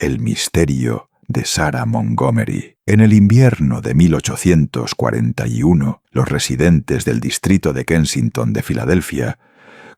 El misterio de Sarah Montgomery. En el invierno de 1841, los residentes del distrito de Kensington de Filadelfia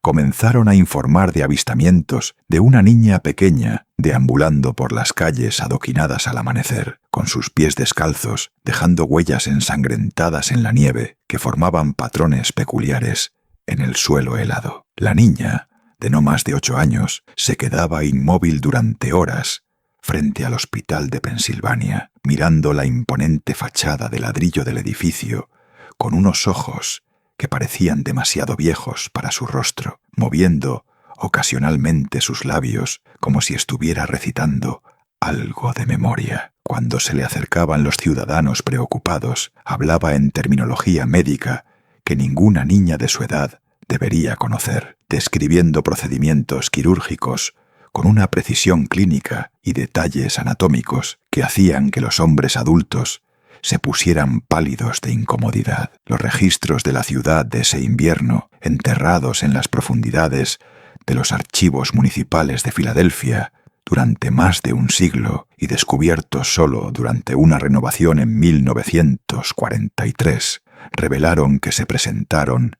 comenzaron a informar de avistamientos de una niña pequeña deambulando por las calles adoquinadas al amanecer, con sus pies descalzos, dejando huellas ensangrentadas en la nieve que formaban patrones peculiares en el suelo helado. La niña, de no más de 8 años, se quedaba inmóvil durante horas frente al Hospital de Pensilvania, mirando la imponente fachada de ladrillo del edificio, con unos ojos que parecían demasiado viejos para su rostro, moviendo ocasionalmente sus labios como si estuviera recitando algo de memoria. Cuando se le acercaban los ciudadanos preocupados, hablaba en terminología médica que ninguna niña de su edad debería conocer, describiendo procedimientos quirúrgicos con una precisión clínica y detalles anatómicos que hacían que los hombres adultos se pusieran pálidos de incomodidad. Los registros de la ciudad de ese invierno, enterrados en las profundidades de los archivos municipales de Filadelfia durante más de un siglo y descubiertos solo durante una renovación en 1943, revelaron que se presentaron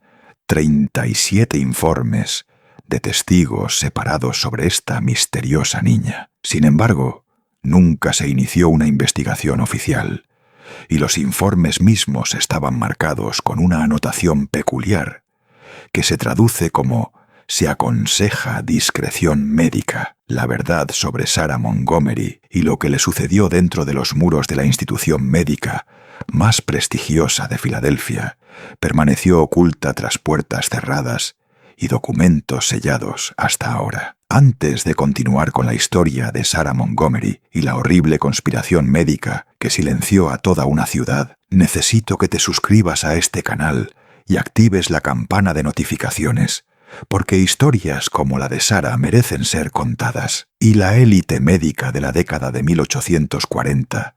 37 informes de testigos separados sobre esta misteriosa niña. Sin embargo, nunca se inició una investigación oficial, y los informes mismos estaban marcados con una anotación peculiar que se traduce como «Se aconseja discreción médica». La verdad sobre Sarah Montgomery y lo que le sucedió dentro de los muros de la institución médica más prestigiosa de Filadelfia permaneció oculta tras puertas cerradas y documentos sellados hasta ahora. Antes de continuar con la historia de Sarah Montgomery y la horrible conspiración médica que silenció a toda una ciudad, necesito que te suscribas a este canal y actives la campana de notificaciones, porque historias como la de Sarah merecen ser contadas. Y la élite médica de la década de 1840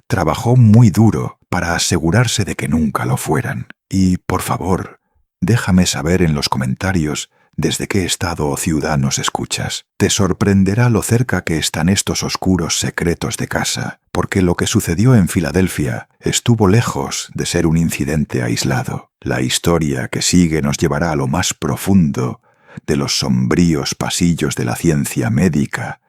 trabajó muy duro para asegurarse de que nunca lo fueran. Y, por favor, déjame saber en los comentarios desde qué estado o ciudad nos escuchas. Te sorprenderá lo cerca que están estos oscuros secretos de casa, porque lo que sucedió en Filadelfia estuvo lejos de ser un incidente aislado. La historia que sigue nos llevará a lo más profundo de los sombríos pasillos de la ciencia médica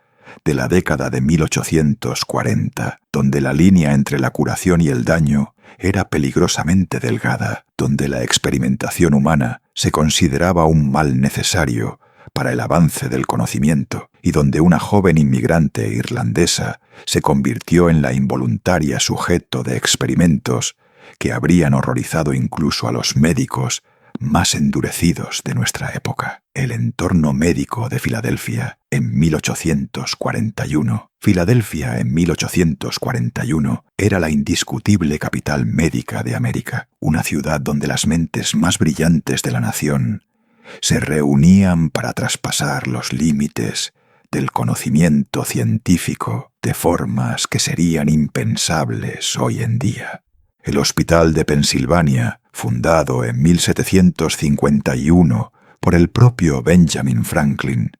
de la década de 1840, donde la línea entre la curación y el daño era peligrosamente delgada, donde la experimentación humana se consideraba un mal necesario para el avance del conocimiento y donde una joven inmigrante irlandesa se convirtió en la involuntaria sujeto de experimentos que habrían horrorizado incluso a los médicos más endurecidos de nuestra época. El entorno médico de Filadelfia en 1841. Filadelfia en 1841 era la indiscutible capital médica de América, una ciudad donde las mentes más brillantes de la nación se reunían para traspasar los límites del conocimiento científico de formas que serían impensables hoy en día. El Hospital de Pensilvania, fundado en 1751 por el propio Benjamin Franklin,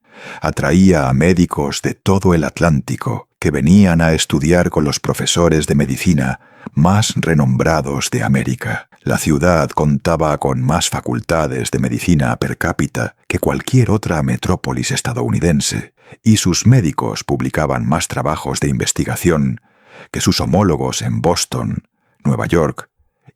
atraía a médicos de todo el Atlántico que venían a estudiar con los profesores de medicina más renombrados de América. La ciudad contaba con más facultades de medicina per cápita que cualquier otra metrópolis estadounidense, y sus médicos publicaban más trabajos de investigación que sus homólogos en Boston, Nueva York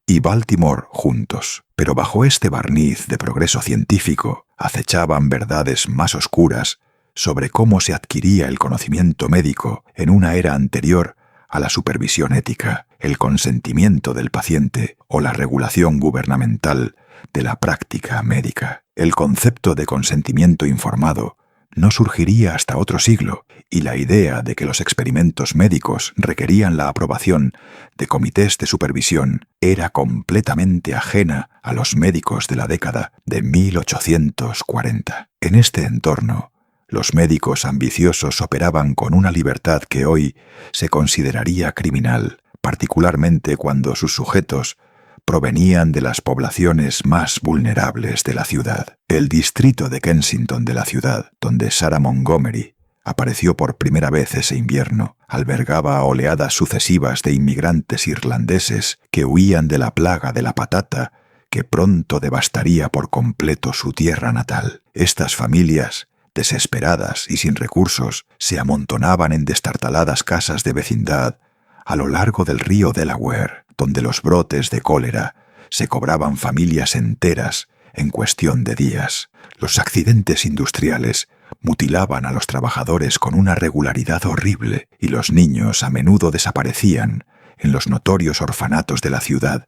y Baltimore juntos. Pero bajo este barniz de progreso científico acechaban verdades más oscuras sobre cómo se adquiría el conocimiento médico en una era anterior a la supervisión ética, el consentimiento del paciente o la regulación gubernamental de la práctica médica. El concepto de consentimiento informado no surgiría hasta otro siglo, y la idea de que los experimentos médicos requerían la aprobación de comités de supervisión era completamente ajena a los médicos de la década de 1840. En este entorno, los médicos ambiciosos operaban con una libertad que hoy se consideraría criminal, particularmente cuando sus sujetos provenían de las poblaciones más vulnerables de la ciudad. El distrito de Kensington de la ciudad, donde Sarah Montgomery apareció por primera vez ese invierno, albergaba oleadas sucesivas de inmigrantes irlandeses que huían de la plaga de la patata que pronto devastaría por completo su tierra natal. Estas familias, desesperadas y sin recursos, se amontonaban en destartaladas casas de vecindad a lo largo del río Delaware, donde los brotes de cólera se cobraban familias enteras en cuestión de días. Los accidentes industriales mutilaban a los trabajadores con una regularidad horrible y los niños a menudo desaparecían en los notorios orfanatos de la ciudad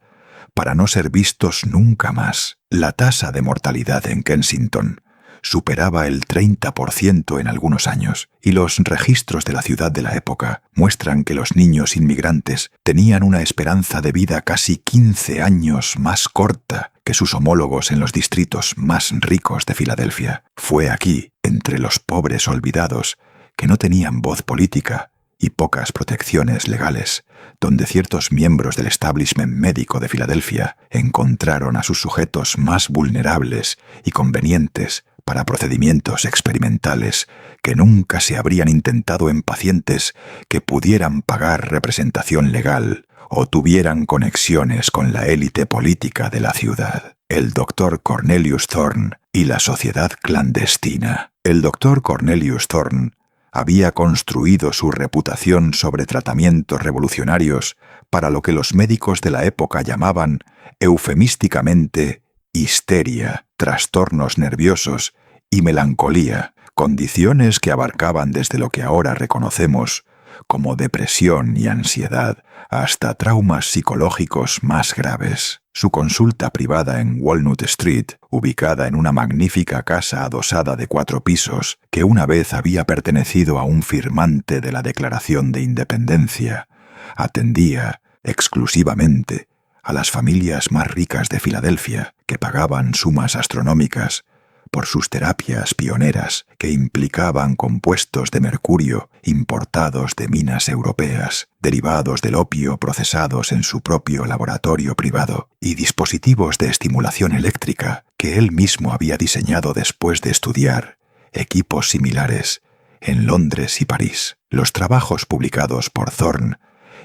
para no ser vistos nunca más. La tasa de mortalidad en Kensington superaba el 30% en algunos años, y los registros de la ciudad de la época muestran que los niños inmigrantes tenían una esperanza de vida casi 15 años más corta que sus homólogos en los distritos más ricos de Filadelfia. Fue aquí, entre los pobres olvidados, que no tenían voz política y pocas protecciones legales, donde ciertos miembros del establishment médico de Filadelfia encontraron a sus sujetos más vulnerables y convenientes para procedimientos experimentales que nunca se habrían intentado en pacientes que pudieran pagar representación legal o tuvieran conexiones con la élite política de la ciudad. El Dr. Cornelius Thorne y la sociedad clandestina. El Dr. Cornelius Thorne había construido su reputación sobre tratamientos revolucionarios para lo que los médicos de la época llamaban eufemísticamente histeria, trastornos nerviosos y melancolía, condiciones que abarcaban desde lo que ahora reconocemos como depresión y ansiedad hasta traumas psicológicos más graves. Su consulta privada en Walnut Street, ubicada en una magnífica casa adosada de 4 pisos que una vez había pertenecido a un firmante de la Declaración de Independencia, atendía exclusivamente a las familias más ricas de Filadelfia, que pagaban sumas astronómicas por sus terapias pioneras que implicaban compuestos de mercurio importados de minas europeas, derivados del opio procesados en su propio laboratorio privado, y dispositivos de estimulación eléctrica que él mismo había diseñado después de estudiar equipos similares en Londres y París. Los trabajos publicados por Thorne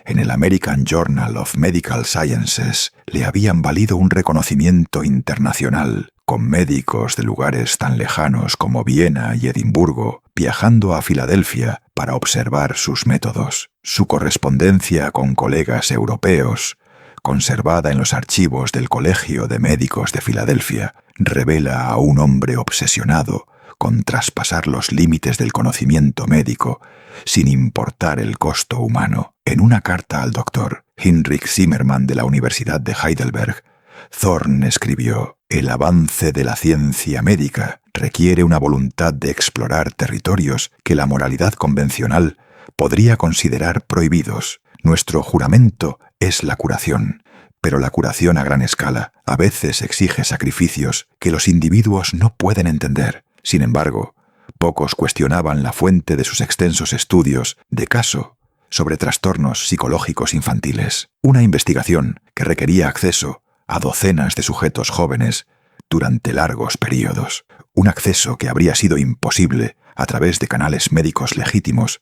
en el American Journal of Medical Sciences le habían valido un reconocimiento internacional, con médicos de lugares tan lejanos como Viena y Edimburgo viajando a Filadelfia para observar sus métodos. Su correspondencia con colegas europeos, conservada en los archivos del Colegio de Médicos de Filadelfia, revela a un hombre obsesionado con traspasar los límites del conocimiento médico sin importar el costo humano. En una carta al doctor Heinrich Zimmermann de la Universidad de Heidelberg, Thorne escribió: «El avance de la ciencia médica requiere una voluntad de explorar territorios que la moralidad convencional podría considerar prohibidos. Nuestro juramento es la curación, pero la curación a gran escala a veces exige sacrificios que los individuos no pueden entender. Sin embargo, pocos cuestionaban la fuente de sus extensos estudios de caso sobre trastornos psicológicos infantiles, una investigación que requería acceso a docenas de sujetos jóvenes durante largos períodos, un acceso que habría sido imposible a través de canales médicos legítimos,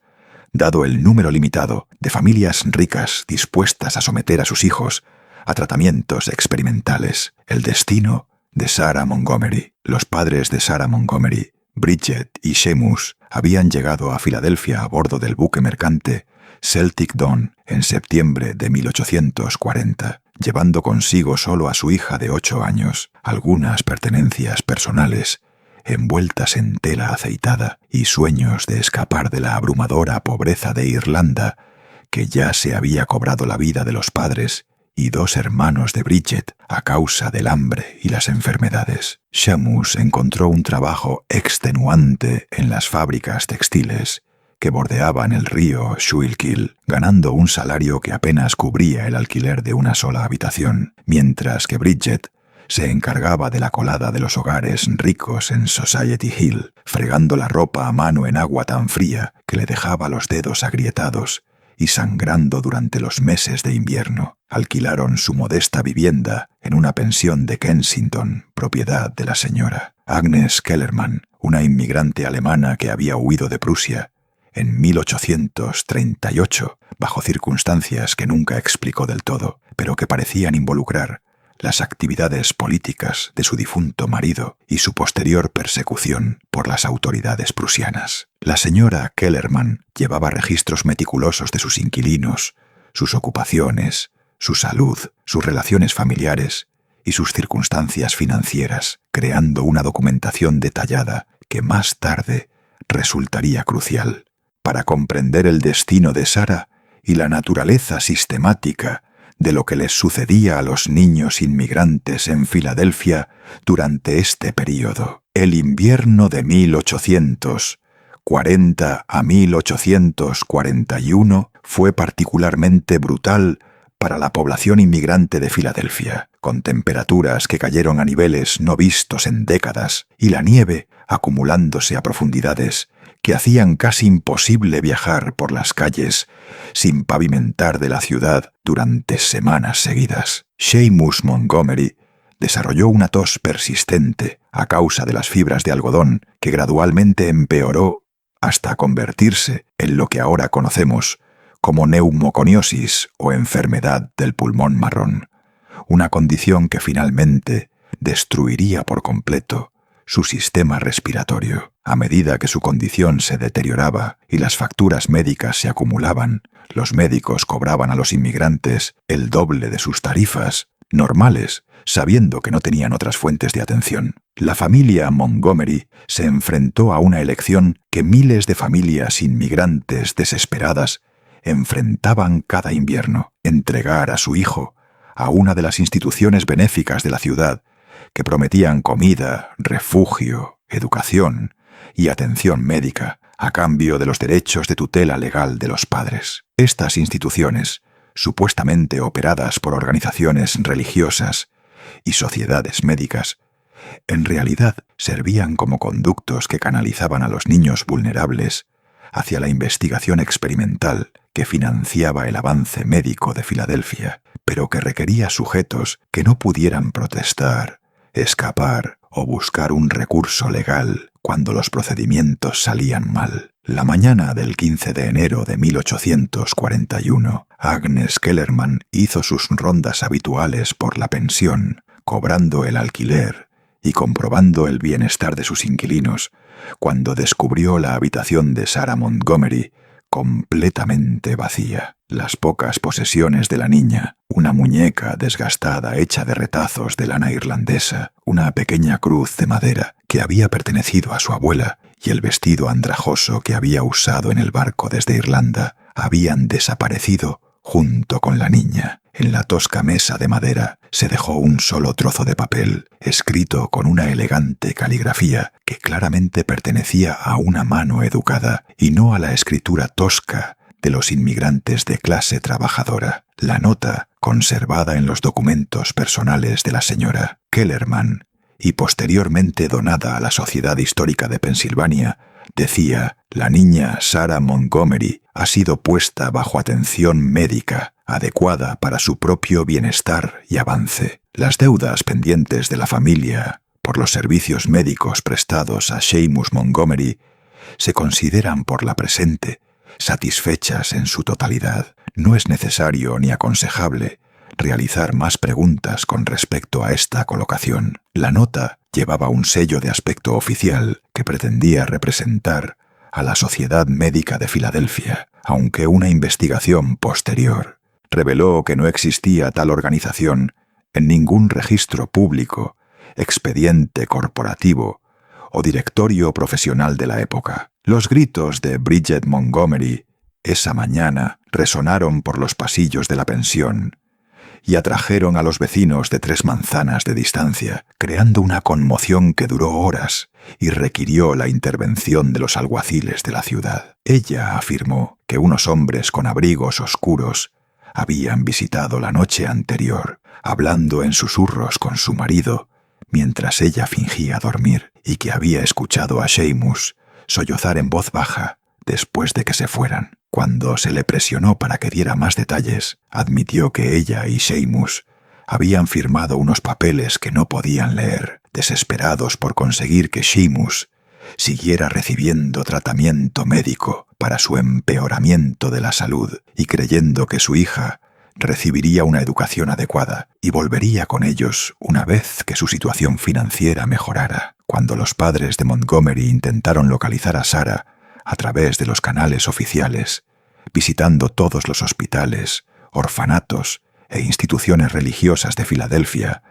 dado el número limitado de familias ricas dispuestas a someter a sus hijos a tratamientos experimentales. El destino de Sarah Montgomery. Los padres de Sarah Montgomery, Bridget y Seamus, habían llegado a Filadelfia a bordo del buque mercante Celtic Dawn en septiembre de 1840, llevando consigo solo a su hija de 8 años, algunas pertenencias personales envueltas en tela aceitada y sueños de escapar de la abrumadora pobreza de Irlanda que ya se había cobrado la vida de los padres y 2 hermanos de Bridget a causa del hambre y las enfermedades. Seamus encontró un trabajo extenuante en las fábricas textiles que bordeaban el río Schuylkill, ganando un salario que apenas cubría el alquiler de una sola habitación, mientras que Bridget se encargaba de la colada de los hogares ricos en Society Hill, fregando la ropa a mano en agua tan fría que le dejaba los dedos agrietados y sangrando durante los meses de invierno. Alquilaron su modesta vivienda en una pensión de Kensington, propiedad de la señora Agnes Kellerman, una inmigrante alemana que había huido de Prusia en 1838, bajo circunstancias que nunca explicó del todo, pero que parecían involucrar las actividades políticas de su difunto marido y su posterior persecución por las autoridades prusianas. La señora Kellerman llevaba registros meticulosos de sus inquilinos, sus ocupaciones, su salud, sus relaciones familiares y sus circunstancias financieras, creando una documentación detallada que más tarde resultaría crucial para comprender el destino de Sara y la naturaleza sistemática de lo que les sucedía a los niños inmigrantes en Filadelfia durante este período. El invierno de 1840 a 1841 fue particularmente brutal para la población inmigrante de Filadelfia, con temperaturas que cayeron a niveles no vistos en décadas y la nieve acumulándose a profundidades que hacían casi imposible viajar por las calles sin pavimentar de la ciudad durante semanas seguidas. Seamus Montgomery desarrolló una tos persistente a causa de las fibras de algodón que gradualmente empeoró hasta convertirse en lo que ahora conocemos como neumoconiosis o enfermedad del pulmón marrón, una condición que finalmente destruiría por completo su sistema respiratorio. A medida que su condición se deterioraba y las facturas médicas se acumulaban, los médicos cobraban a los inmigrantes el doble de sus tarifas normales, sabiendo que no tenían otras fuentes de atención. La familia Montgomery se enfrentó a una elección que miles de familias inmigrantes desesperadas enfrentaban cada invierno: entregar a su hijo a una de las instituciones benéficas de la ciudad que prometían comida, refugio, educación y atención médica a cambio de los derechos de tutela legal de los padres. Estas instituciones, supuestamente operadas por organizaciones religiosas y sociedades médicas, en realidad servían como conductos que canalizaban a los niños vulnerables hacia la investigación experimental que financiaba el avance médico de Filadelfia, pero que requería sujetos que no pudieran protestar, escapar o buscar un recurso legal cuando los procedimientos salían mal. La mañana del 15 de enero de 1841, Agnes Kellerman hizo sus rondas habituales por la pensión, cobrando el alquiler y comprobando el bienestar de sus inquilinos, cuando descubrió la habitación de Sarah Montgomery completamente vacía. Las pocas posesiones de la niña, una muñeca desgastada hecha de retazos de lana irlandesa, una pequeña cruz de madera que había pertenecido a su abuela y el vestido andrajoso que había usado en el barco desde Irlanda, habían desaparecido junto con la niña. En la tosca mesa de madera se dejó un solo trozo de papel, escrito con una elegante caligrafía que claramente pertenecía a una mano educada y no a la escritura tosca de los inmigrantes de clase trabajadora. La nota, conservada en los documentos personales de la señora Kellerman y posteriormente donada a la Sociedad Histórica de Pensilvania, decía: la niña Sarah Montgomery ha sido puesta bajo atención médica adecuada para su propio bienestar y avance. Las deudas pendientes de la familia por los servicios médicos prestados a Seamus Montgomery se consideran por la presente satisfechas en su totalidad. No es necesario ni aconsejable realizar más preguntas con respecto a esta colocación. La nota llevaba un sello de aspecto oficial que pretendía representar a la Sociedad Médica de Filadelfia, aunque una investigación posterior reveló que no existía tal organización en ningún registro público, expediente corporativo o directorio profesional de la época. Los gritos de Bridget Montgomery esa mañana resonaron por los pasillos de la pensión y atrajeron a los vecinos de 3 manzanas de distancia, creando una conmoción que duró horas y requirió la intervención de los alguaciles de la ciudad. Ella afirmó que unos hombres con abrigos oscuros habían visitado la noche anterior, hablando en susurros con su marido mientras ella fingía dormir, y que había escuchado a Seamus sollozar en voz baja después de que se fueran. Cuando se le presionó para que diera más detalles, admitió que ella y Seamus habían firmado unos papeles que no podían leer. Desesperados por conseguir que Seamus siguiera recibiendo tratamiento médico para su empeoramiento de la salud y creyendo que su hija recibiría una educación adecuada y volvería con ellos una vez que su situación financiera mejorara. Cuando los padres de Montgomery intentaron localizar a Sarah a través de los canales oficiales, visitando todos los hospitales, orfanatos e instituciones religiosas de Filadelfia,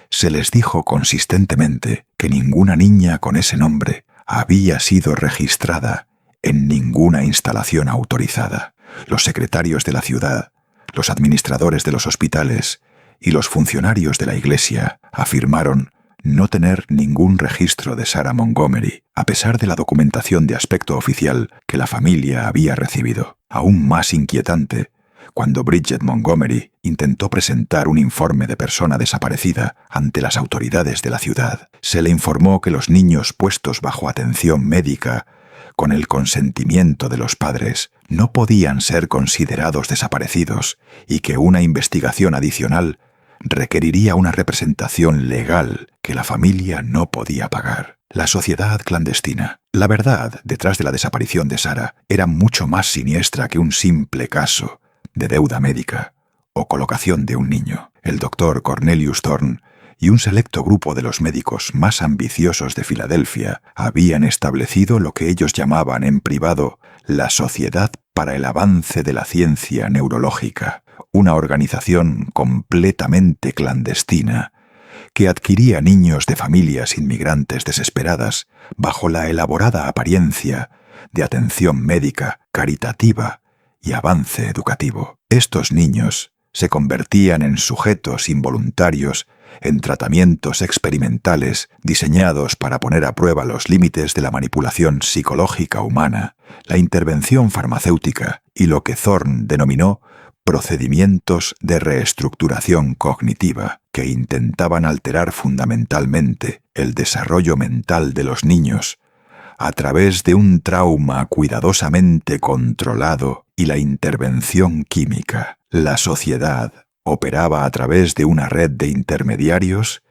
se les dijo consistentemente que ninguna niña con ese nombre había sido registrada en ninguna instalación autorizada. Los secretarios de la ciudad, los administradores de los hospitales y los funcionarios de la iglesia afirmaron no tener ningún registro de Sarah Montgomery, a pesar de la documentación de aspecto oficial que la familia había recibido. Aún más inquietante, cuando Bridget Montgomery intentó presentar un informe de persona desaparecida ante las autoridades de la ciudad, se le informó que los niños puestos bajo atención médica con el consentimiento de los padres no podían ser considerados desaparecidos y que una investigación adicional requeriría una representación legal que la familia no podía pagar. La sociedad clandestina. La verdad detrás de la desaparición de Sarah era mucho más siniestra que un simple caso de deuda médica o colocación de un niño. El doctor Cornelius Thorne y un selecto grupo de los médicos más ambiciosos de Filadelfia habían establecido lo que ellos llamaban en privado la Sociedad para el Avance de la Ciencia Neurológica, una organización completamente clandestina que adquiría niños de familias inmigrantes desesperadas bajo la elaborada apariencia de atención médica, caritativa y avance educativo. Estos niños se convertían en sujetos involuntarios en tratamientos experimentales diseñados para poner a prueba los límites de la manipulación psicológica humana, la intervención farmacéutica y lo que Thorne denominó procedimientos de reestructuración cognitiva que intentaban alterar fundamentalmente el desarrollo mental de los niños a través de un trauma cuidadosamente controlado y la intervención química. La sociedad operaba a través de una red de intermediarios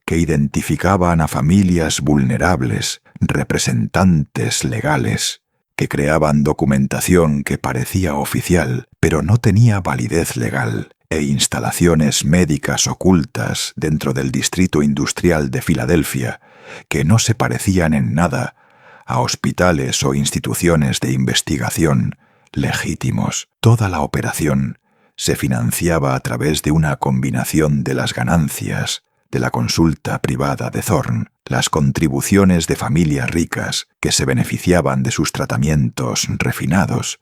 que identificaban a familias vulnerables, representantes legales, que creaban documentación que parecía oficial, pero no tenía validez legal, e instalaciones médicas ocultas dentro del distrito industrial de Filadelfia, que no se parecían en nada a hospitales o instituciones de investigación legítimos. Toda la operación se financiaba a través de una combinación de las ganancias de la consulta privada de Thorne, las contribuciones de familias ricas que se beneficiaban de sus tratamientos refinados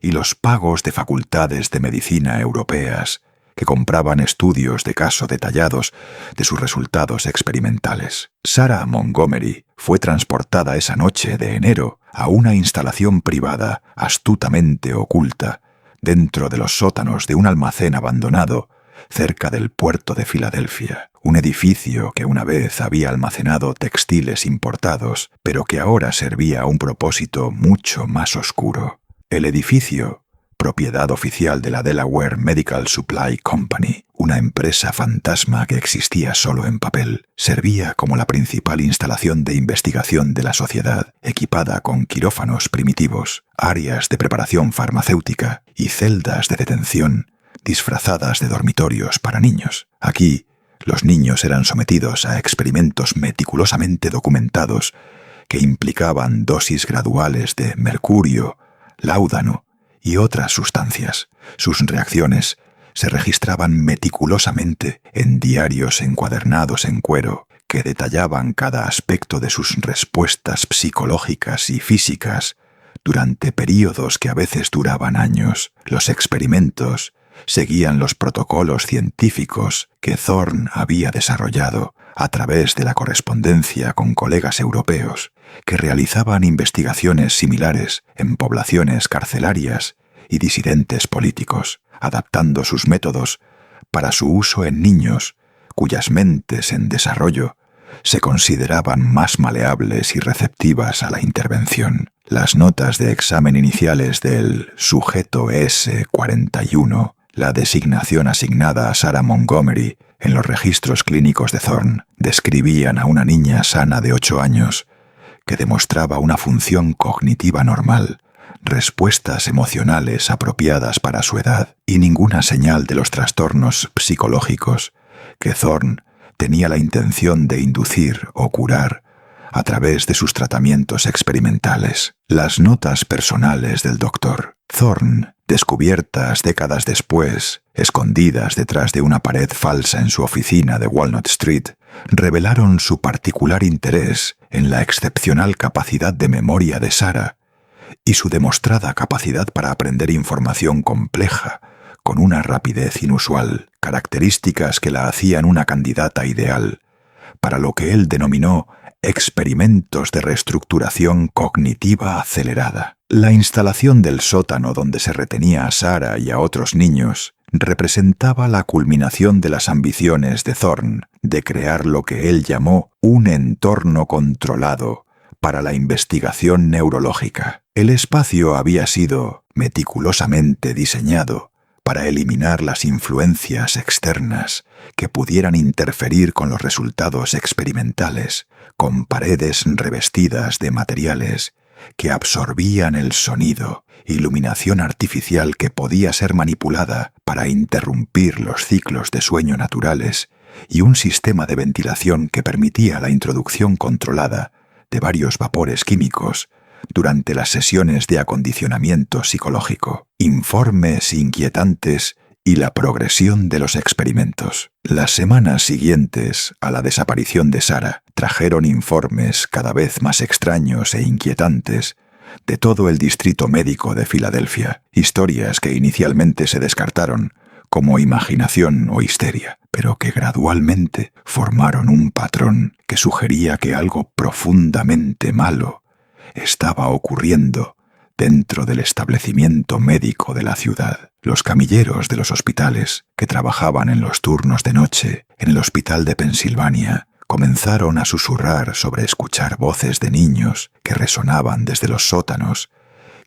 y los pagos de facultades de medicina europeas que compraban estudios de caso detallados de sus resultados experimentales. Sarah Montgomery fue transportada esa noche de enero a una instalación privada astutamente oculta dentro de los sótanos de un almacén abandonado cerca del puerto de Filadelfia, un edificio que una vez había almacenado textiles importados, pero que ahora servía a un propósito mucho más oscuro. El edificio, propiedad oficial de la Delaware Medical Supply Company, una empresa fantasma que existía solo en papel, servía como la principal instalación de investigación de la sociedad, equipada con quirófanos primitivos, áreas de preparación farmacéutica y celdas de detención disfrazadas de dormitorios para niños. Aquí, los niños eran sometidos a experimentos meticulosamente documentados que implicaban dosis graduales de mercurio, láudano y otras sustancias. Sus reacciones se registraban meticulosamente en diarios encuadernados en cuero que detallaban cada aspecto de sus respuestas psicológicas y físicas durante períodos que a veces duraban años. Los experimentos seguían los protocolos científicos que Thorne había desarrollado a través de la correspondencia con colegas europeos que realizaban investigaciones similares en poblaciones carcelarias y disidentes políticos, adaptando sus métodos para su uso en niños cuyas mentes en desarrollo se consideraban más maleables y receptivas a la intervención. Las notas de examen iniciales del sujeto S41, la designación asignada a Sarah Montgomery en los registros clínicos de Thorne, describían a una niña sana de 8 años que demostraba una función cognitiva normal, respuestas emocionales apropiadas para su edad y ninguna señal de los trastornos psicológicos que Thorne tenía la intención de inducir o curar a través de sus tratamientos experimentales. Las notas personales del Dr. Thorne, descubiertas décadas después, escondidas detrás de una pared falsa en su oficina de Walnut Street, revelaron su particular interés en la excepcional capacidad de memoria de Sarah y su demostrada capacidad para aprender información compleja con una rapidez inusual, características que la hacían una candidata ideal para lo que él denominó experimentos de reestructuración cognitiva acelerada. La instalación del sótano donde se retenía a Sarah y a otros niños representaba la culminación de las ambiciones de Thorne de crear lo que él llamó un entorno controlado para la investigación neurológica. El espacio había sido meticulosamente diseñado para eliminar las influencias externas que pudieran interferir con los resultados experimentales, con paredes revestidas de materiales que absorbían el sonido, iluminación artificial que podía ser manipulada para interrumpir los ciclos de sueño naturales y un sistema de ventilación que permitía la introducción controlada de varios vapores químicos durante las sesiones de acondicionamiento psicológico, informes inquietantes y la progresión de los experimentos. Las semanas siguientes a la desaparición de Sarah trajeron informes cada vez más extraños e inquietantes de todo el distrito médico de Filadelfia, historias que inicialmente se descartaron como imaginación o histeria, pero que gradualmente formaron un patrón que sugería que algo profundamente malo estaba ocurriendo dentro del establecimiento médico de la ciudad. Los camilleros de los hospitales que trabajaban en los turnos de noche en el hospital de Pensilvania comenzaron a susurrar sobre escuchar voces de niños que resonaban desde los sótanos,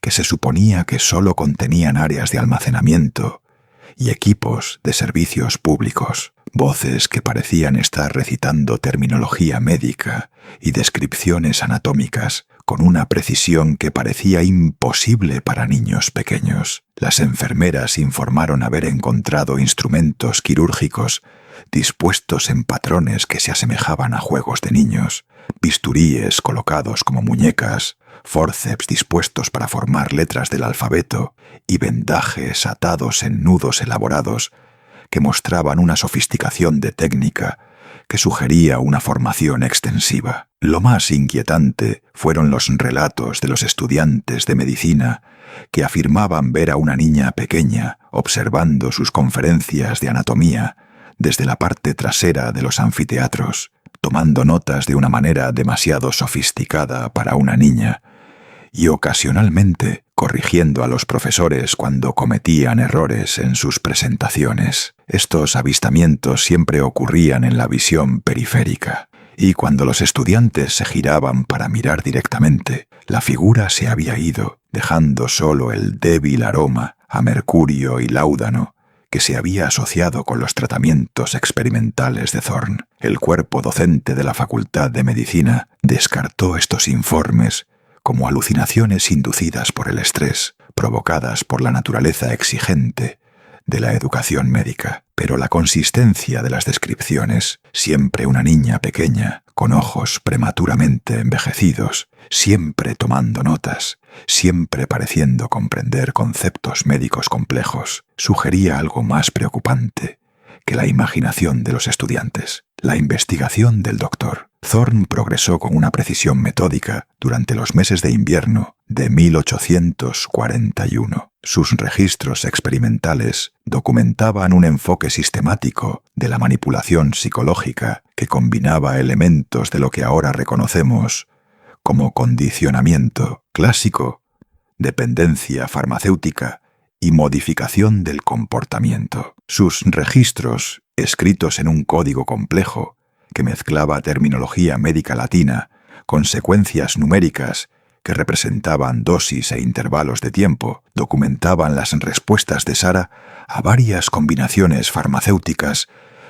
que se suponía que solo contenían áreas de almacenamiento y equipos de servicios públicos, voces que parecían estar recitando terminología médica y descripciones anatómicas con una precisión que parecía imposible para niños pequeños. Las enfermeras informaron haber encontrado instrumentos quirúrgicos dispuestos en patrones que se asemejaban a juegos de niños, bisturíes colocados como muñecas, fórceps dispuestos para formar letras del alfabeto y vendajes atados en nudos elaborados que mostraban una sofisticación de técnica que sugería una formación extensiva. Lo más inquietante fueron los relatos de los estudiantes de medicina que afirmaban ver a una niña pequeña observando sus conferencias de anatomía desde la parte trasera de los anfiteatros, tomando notas de una manera demasiado sofisticada para una niña y ocasionalmente corrigiendo a los profesores cuando cometían errores en sus presentaciones. Estos avistamientos siempre ocurrían en la visión periférica, y cuando los estudiantes se giraban para mirar directamente, la figura se había ido, dejando solo el débil aroma a mercurio y láudano que se había asociado con los tratamientos experimentales de Thorne. El cuerpo docente de la Facultad de Medicina descartó estos informes como alucinaciones inducidas por el estrés, provocadas por la naturaleza exigente de la educación médica. Pero la consistencia de las descripciones, siempre una niña pequeña, con ojos prematuramente envejecidos, siempre tomando notas, siempre pareciendo comprender conceptos médicos complejos, sugería algo más preocupante que la imaginación de los estudiantes. La investigación del Dr. Thorne progresó con una precisión metódica durante los meses de invierno de 1841. Sus registros experimentales documentaban un enfoque sistemático de la manipulación psicológica que combinaba elementos de lo que ahora reconocemos como condicionamiento clásico, dependencia farmacéutica y modificación del comportamiento. Sus registros, escritos en un código complejo que mezclaba terminología médica latina con secuencias numéricas que representaban dosis e intervalos de tiempo, documentaban las respuestas de Sarah a varias combinaciones farmacéuticas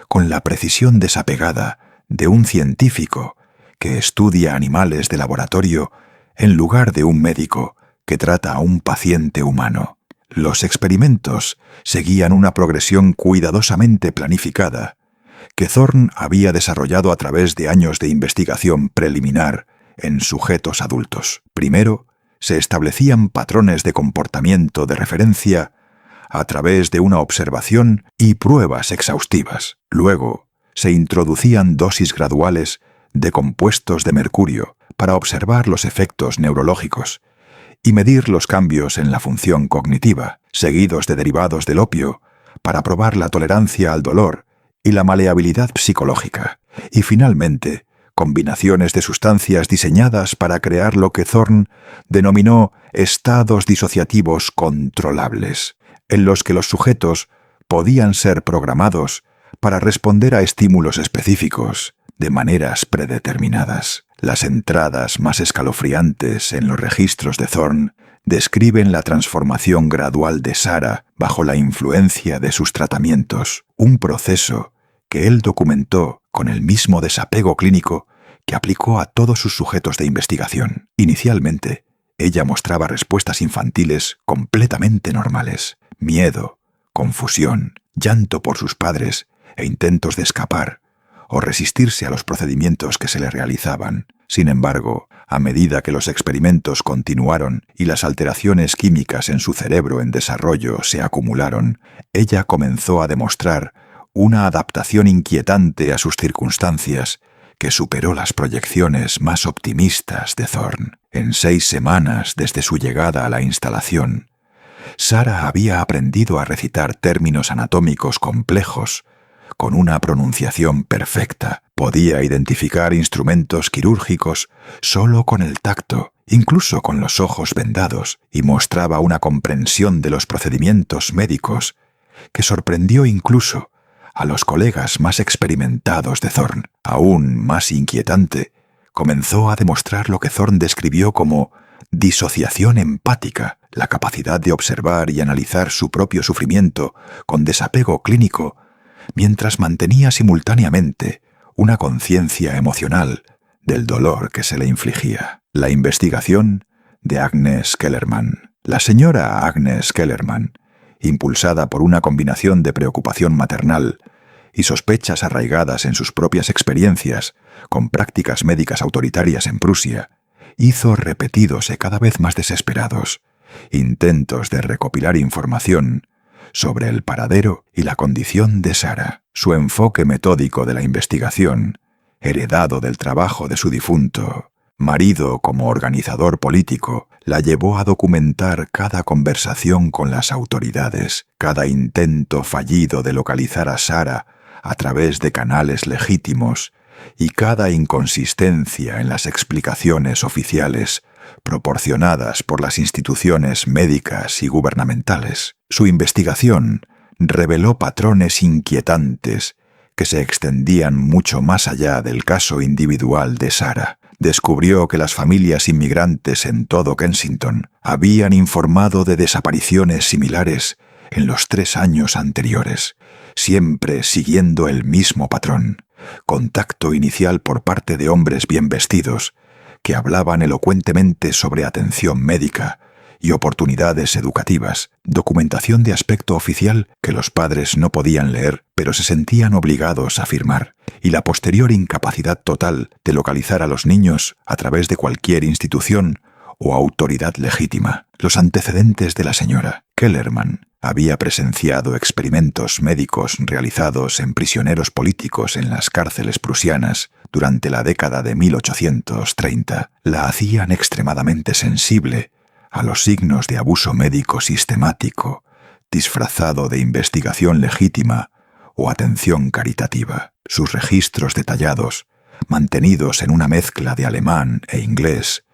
con la precisión desapegada de un científico que estudia animales de laboratorio en lugar de un médico que trata a un paciente humano. Los experimentos seguían una progresión cuidadosamente planificada que Thorne había desarrollado a través de años de investigación preliminar en sujetos adultos. Primero, se establecían patrones de comportamiento de referencia a través de una observación y pruebas exhaustivas. Luego, se introducían dosis graduales de compuestos de mercurio para observar los efectos neurológicos y medir los cambios en la función cognitiva, seguidos de derivados del opio para probar la tolerancia al dolor y la maleabilidad psicológica, y finalmente, combinaciones de sustancias diseñadas para crear lo que Thorne denominó estados disociativos controlables, en los que los sujetos podían ser programados para responder a estímulos específicos de maneras predeterminadas. Las entradas más escalofriantes en los registros de Thorne describen la transformación gradual de Sarah bajo la influencia de sus tratamientos, un proceso que él documentó con el mismo desapego clínico que aplicó a todos sus sujetos de investigación. Inicialmente, ella mostraba respuestas infantiles completamente normales: miedo, confusión, llanto por sus padres e intentos de escapar o resistirse a los procedimientos que se le realizaban. Sin embargo, a medida que los experimentos continuaron y las alteraciones químicas en su cerebro en desarrollo se acumularon, ella comenzó a demostrar una adaptación inquietante a sus circunstancias que superó las proyecciones más optimistas de Thorne. En 6 semanas desde su llegada a la instalación, Sarah había aprendido a recitar términos anatómicos complejos con una pronunciación perfecta. Podía identificar instrumentos quirúrgicos solo con el tacto, incluso con los ojos vendados, y mostraba una comprensión de los procedimientos médicos que sorprendió incluso a los colegas más experimentados de Thorne. Aún más inquietante, comenzó a demostrar lo que Thorne describió como disociación empática, la capacidad de observar y analizar su propio sufrimiento con desapego clínico, mientras mantenía simultáneamente una conciencia emocional del dolor que se le infligía. La investigación de Agnes Kellerman. La señora Agnes Kellerman, impulsada por una combinación de preocupación maternal y sospechas arraigadas en sus propias experiencias con prácticas médicas autoritarias en Prusia, hizo repetidos y cada vez más desesperados intentos de recopilar información sobre el paradero y la condición de Sarah. Su enfoque metódico de la investigación, heredado del trabajo de su difunto marido como organizador político, la llevó a documentar cada conversación con las autoridades, cada intento fallido de localizar a Sarah a través de canales legítimos y cada inconsistencia en las explicaciones oficiales proporcionadas por las instituciones médicas y gubernamentales. Su investigación reveló patrones inquietantes que se extendían mucho más allá del caso individual de Sarah. Descubrió que las familias inmigrantes en todo Kensington habían informado de desapariciones similares en los 3 años anteriores, siempre siguiendo el mismo patrón: contacto inicial por parte de hombres bien vestidos que hablaban elocuentemente sobre atención médica y oportunidades educativas, documentación de aspecto oficial que los padres no podían leer, pero se sentían obligados a firmar, y la posterior incapacidad total de localizar a los niños a través de cualquier institución o autoridad legítima. Los antecedentes de la señora Kellerman. Había presenciado experimentos médicos realizados en prisioneros políticos en las cárceles prusianas durante la década de 1830. La hacían extremadamente sensible a los signos de abuso médico sistemático, disfrazado de investigación legítima o atención caritativa. Sus registros detallados, mantenidos en una mezcla de alemán e inglés,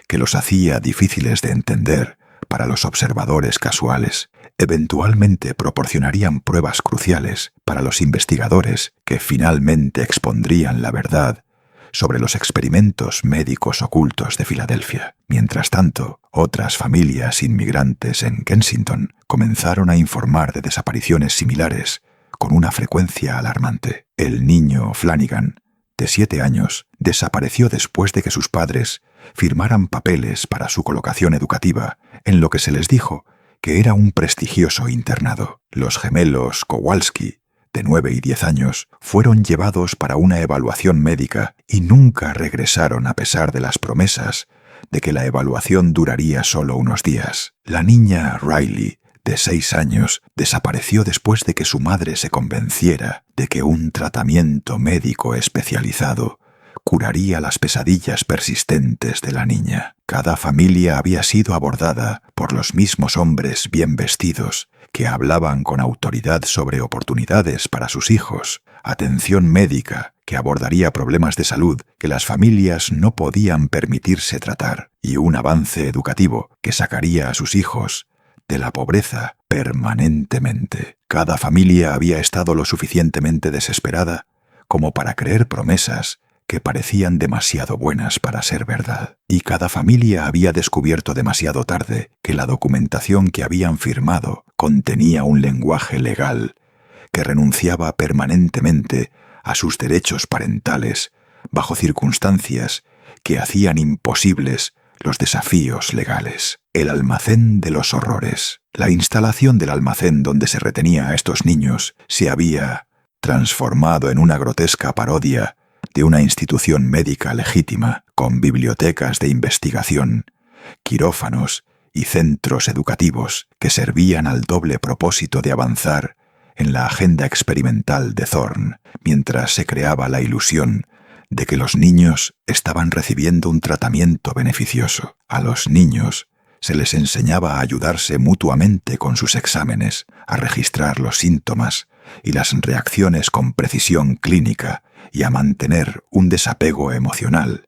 que los hacía difíciles de entender para los observadores casuales, eventualmente proporcionarían pruebas cruciales para los investigadores que finalmente expondrían la verdad sobre los experimentos médicos ocultos de Filadelfia. Mientras tanto, otras familias inmigrantes en Kensington comenzaron a informar de desapariciones similares con una frecuencia alarmante. El niño Flanagan de 7 años, desapareció después de que sus padres firmaran papeles para su colocación educativa, en lo que se les dijo que era un prestigioso internado. Los gemelos Kowalski, de 9 y 10 años, fueron llevados para una evaluación médica y nunca regresaron a pesar de las promesas de que la evaluación duraría solo unos días. La niña Riley, de 6 años, desapareció después de que su madre se convenciera de que un tratamiento médico especializado curaría las pesadillas persistentes de la niña. Cada familia había sido abordada por los mismos hombres bien vestidos que hablaban con autoridad sobre oportunidades para sus hijos, atención médica que abordaría problemas de salud que las familias no podían permitirse tratar, y un avance educativo que sacaría a sus hijos de la pobreza permanentemente. Cada familia había estado lo suficientemente desesperada como para creer promesas que parecían demasiado buenas para ser verdad, y cada familia había descubierto demasiado tarde que la documentación que habían firmado contenía un lenguaje legal que renunciaba permanentemente a sus derechos parentales bajo circunstancias que hacían imposibles los desafíos legales. El almacén de los horrores. La instalación del almacén donde se retenía a estos niños se había transformado en una grotesca parodia de una institución médica legítima, con bibliotecas de investigación, quirófanos y centros educativos que servían al doble propósito de avanzar en la agenda experimental de Thorne, mientras se creaba la ilusión de que los niños estaban recibiendo un tratamiento beneficioso. A los niños se les enseñaba a ayudarse mutuamente con sus exámenes, a registrar los síntomas y las reacciones con precisión clínica y a mantener un desapego emocional,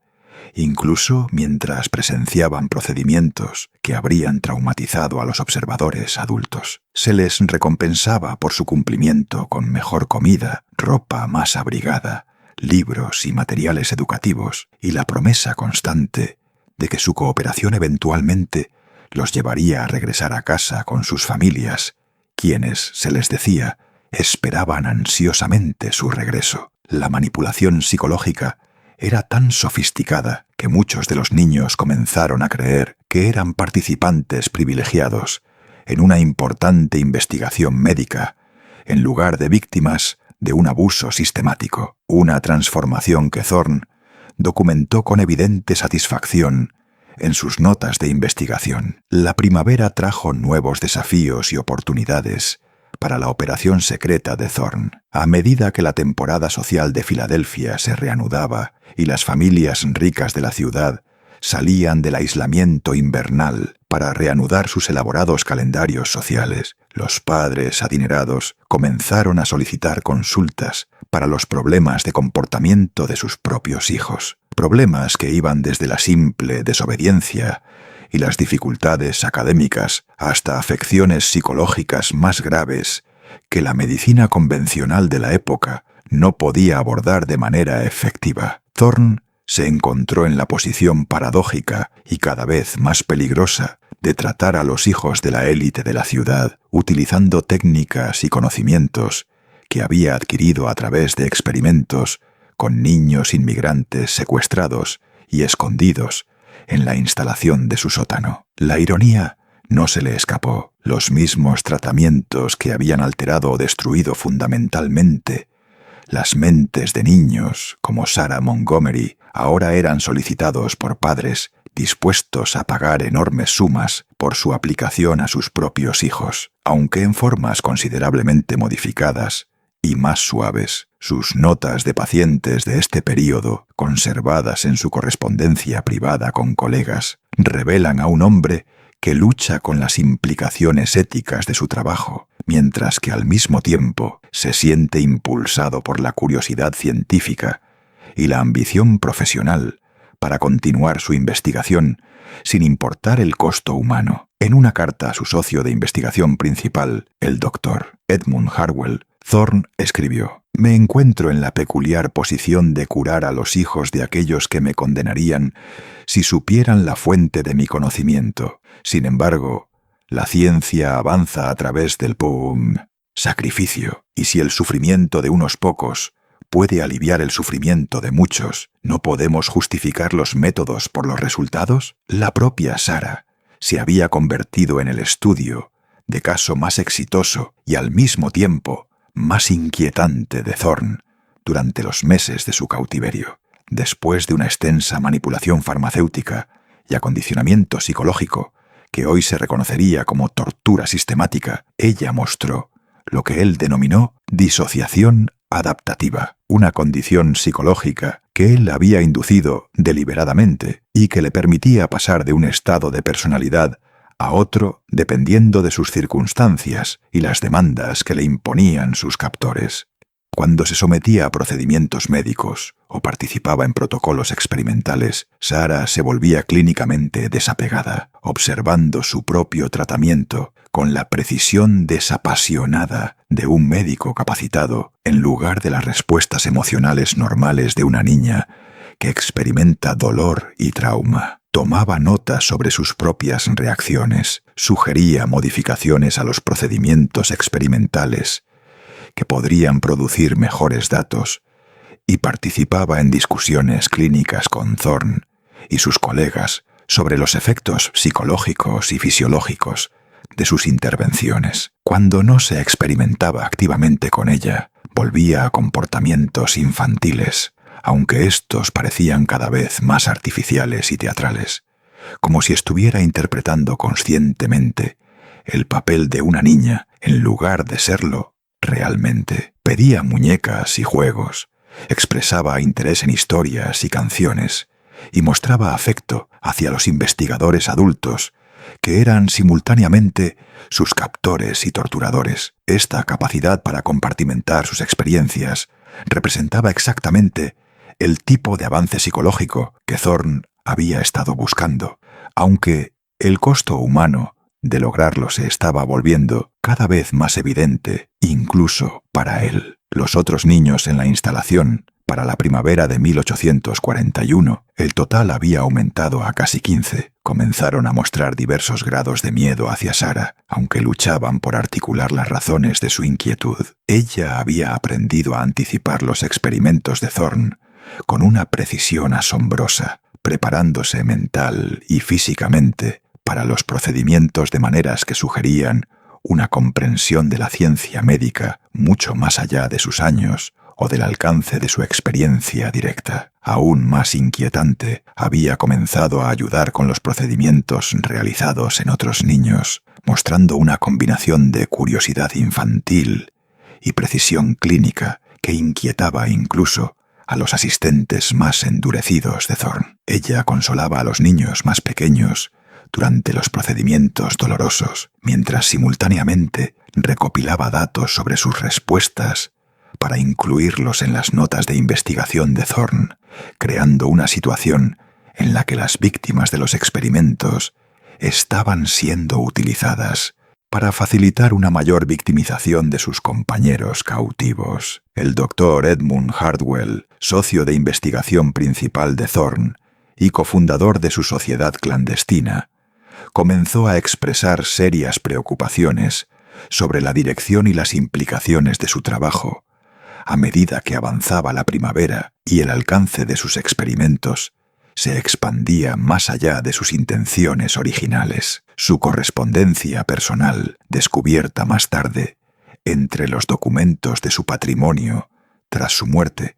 incluso mientras presenciaban procedimientos que habrían traumatizado a los observadores adultos. Se les recompensaba por su cumplimiento con mejor comida, ropa más abrigada, libros y materiales educativos, y la promesa constante de que su cooperación eventualmente los llevaría a regresar a casa con sus familias, quienes, se les decía, esperaban ansiosamente su regreso. La manipulación psicológica era tan sofisticada que muchos de los niños comenzaron a creer que eran participantes privilegiados en una importante investigación médica, en lugar de víctimas de un abuso sistemático. Una transformación que Thorne documentó con evidente satisfacción en sus notas de investigación. La primavera trajo nuevos desafíos y oportunidades para la operación secreta de Thorne. A medida que la temporada social de Filadelfia se reanudaba y las familias ricas de la ciudad salían del aislamiento invernal para reanudar sus elaborados calendarios sociales, los padres adinerados comenzaron a solicitar consultas para los problemas de comportamiento de sus propios hijos, problemas que iban desde la simple desobediencia y las dificultades académicas hasta afecciones psicológicas más graves que la medicina convencional de la época no podía abordar de manera efectiva. Thorne se encontró en la posición paradójica y cada vez más peligrosa de tratar a los hijos de la élite de la ciudad utilizando técnicas y conocimientos que había adquirido a través de experimentos con niños inmigrantes secuestrados y escondidos en la instalación de su sótano. La ironía no se le escapó. Los mismos tratamientos que habían alterado o destruido fundamentalmente las mentes de niños como Sarah Montgomery ahora eran solicitados por padres dispuestos a pagar enormes sumas por su aplicación a sus propios hijos, aunque en formas considerablemente modificadas y más suaves. Sus notas de pacientes de este período, conservadas en su correspondencia privada con colegas, revelan a un hombre que lucha con las implicaciones éticas de su trabajo, mientras que al mismo tiempo se siente impulsado por la curiosidad científica y la ambición profesional para continuar su investigación sin importar el costo humano. En una carta a su socio de investigación principal, el Dr. Edmund Harwell, Thorne escribió: «Me encuentro en la peculiar posición de curar a los hijos de aquellos que me condenarían si supieran la fuente de mi conocimiento. Sin embargo, la ciencia avanza a través del sacrificio, y si el sufrimiento de unos pocos puede aliviar el sufrimiento de muchos, ¿no podemos justificar los métodos por los resultados? La propia Sarah se había convertido en el estudio de caso más exitoso y al mismo tiempo más inquietante de Thorne durante los meses de su cautiverio. Después de una extensa manipulación farmacéutica y acondicionamiento psicológico, que hoy se reconocería como tortura sistemática, ella mostró lo que él denominó disociación adaptativa, una condición psicológica que él había inducido deliberadamente y que le permitía pasar de un estado de personalidad a otro dependiendo de sus circunstancias y las demandas que le imponían sus captores. Cuando se sometía a procedimientos médicos o participaba en protocolos experimentales, Sarah se volvía clínicamente desapegada, observando su propio tratamiento con la precisión desapasionada de un médico capacitado, en lugar de las respuestas emocionales normales de una niña que experimenta dolor y trauma. Tomaba nota sobre sus propias reacciones, sugería modificaciones a los procedimientos experimentales que podrían producir mejores datos, y participaba en discusiones clínicas con Thorne y sus colegas sobre los efectos psicológicos y fisiológicos de sus intervenciones. Cuando no se experimentaba activamente con ella, volvía a comportamientos infantiles, aunque estos parecían cada vez más artificiales y teatrales, como si estuviera interpretando conscientemente el papel de una niña en lugar de serlo realmente. Pedía muñecas y juegos, expresaba interés en historias y canciones, y mostraba afecto hacia los investigadores adultos, que eran simultáneamente sus captores y torturadores. Esta capacidad para compartimentar sus experiencias representaba exactamente el tipo de avance psicológico que Thorne había estado buscando, aunque el costo humano de lograrlo se estaba volviendo cada vez más evidente, incluso para él. Los otros niños en la instalación, para la primavera de 1841, el total había aumentado a casi 15. Comenzaron a mostrar diversos grados de miedo hacia Sarah, aunque luchaban por articular las razones de su inquietud. Ella había aprendido a anticipar los experimentos de Thorne con una precisión asombrosa, preparándose mental y físicamente para los procedimientos de maneras que sugerían una comprensión de la ciencia médica mucho más allá de sus años o del alcance de su experiencia directa. Aún más inquietante, había comenzado a ayudar con los procedimientos realizados en otros niños, mostrando una combinación de curiosidad infantil y precisión clínica que inquietaba incluso a los asistentes más endurecidos de Thorne. Ella consolaba a los niños más pequeños durante los procedimientos dolorosos, mientras simultáneamente recopilaba datos sobre sus respuestas para incluirlos en las notas de investigación de Thorne, creando una situación en la que las víctimas de los experimentos estaban siendo utilizadas para facilitar una mayor victimización de sus compañeros cautivos. El doctor Edmund Hardwell, socio de investigación principal de Thorne y cofundador de su sociedad clandestina, comenzó a expresar serias preocupaciones sobre la dirección y las implicaciones de su trabajo, a medida que avanzaba la primavera y el alcance de sus experimentos se expandía más allá de sus intenciones originales. Su correspondencia personal, descubierta más tarde entre los documentos de su patrimonio tras su muerte,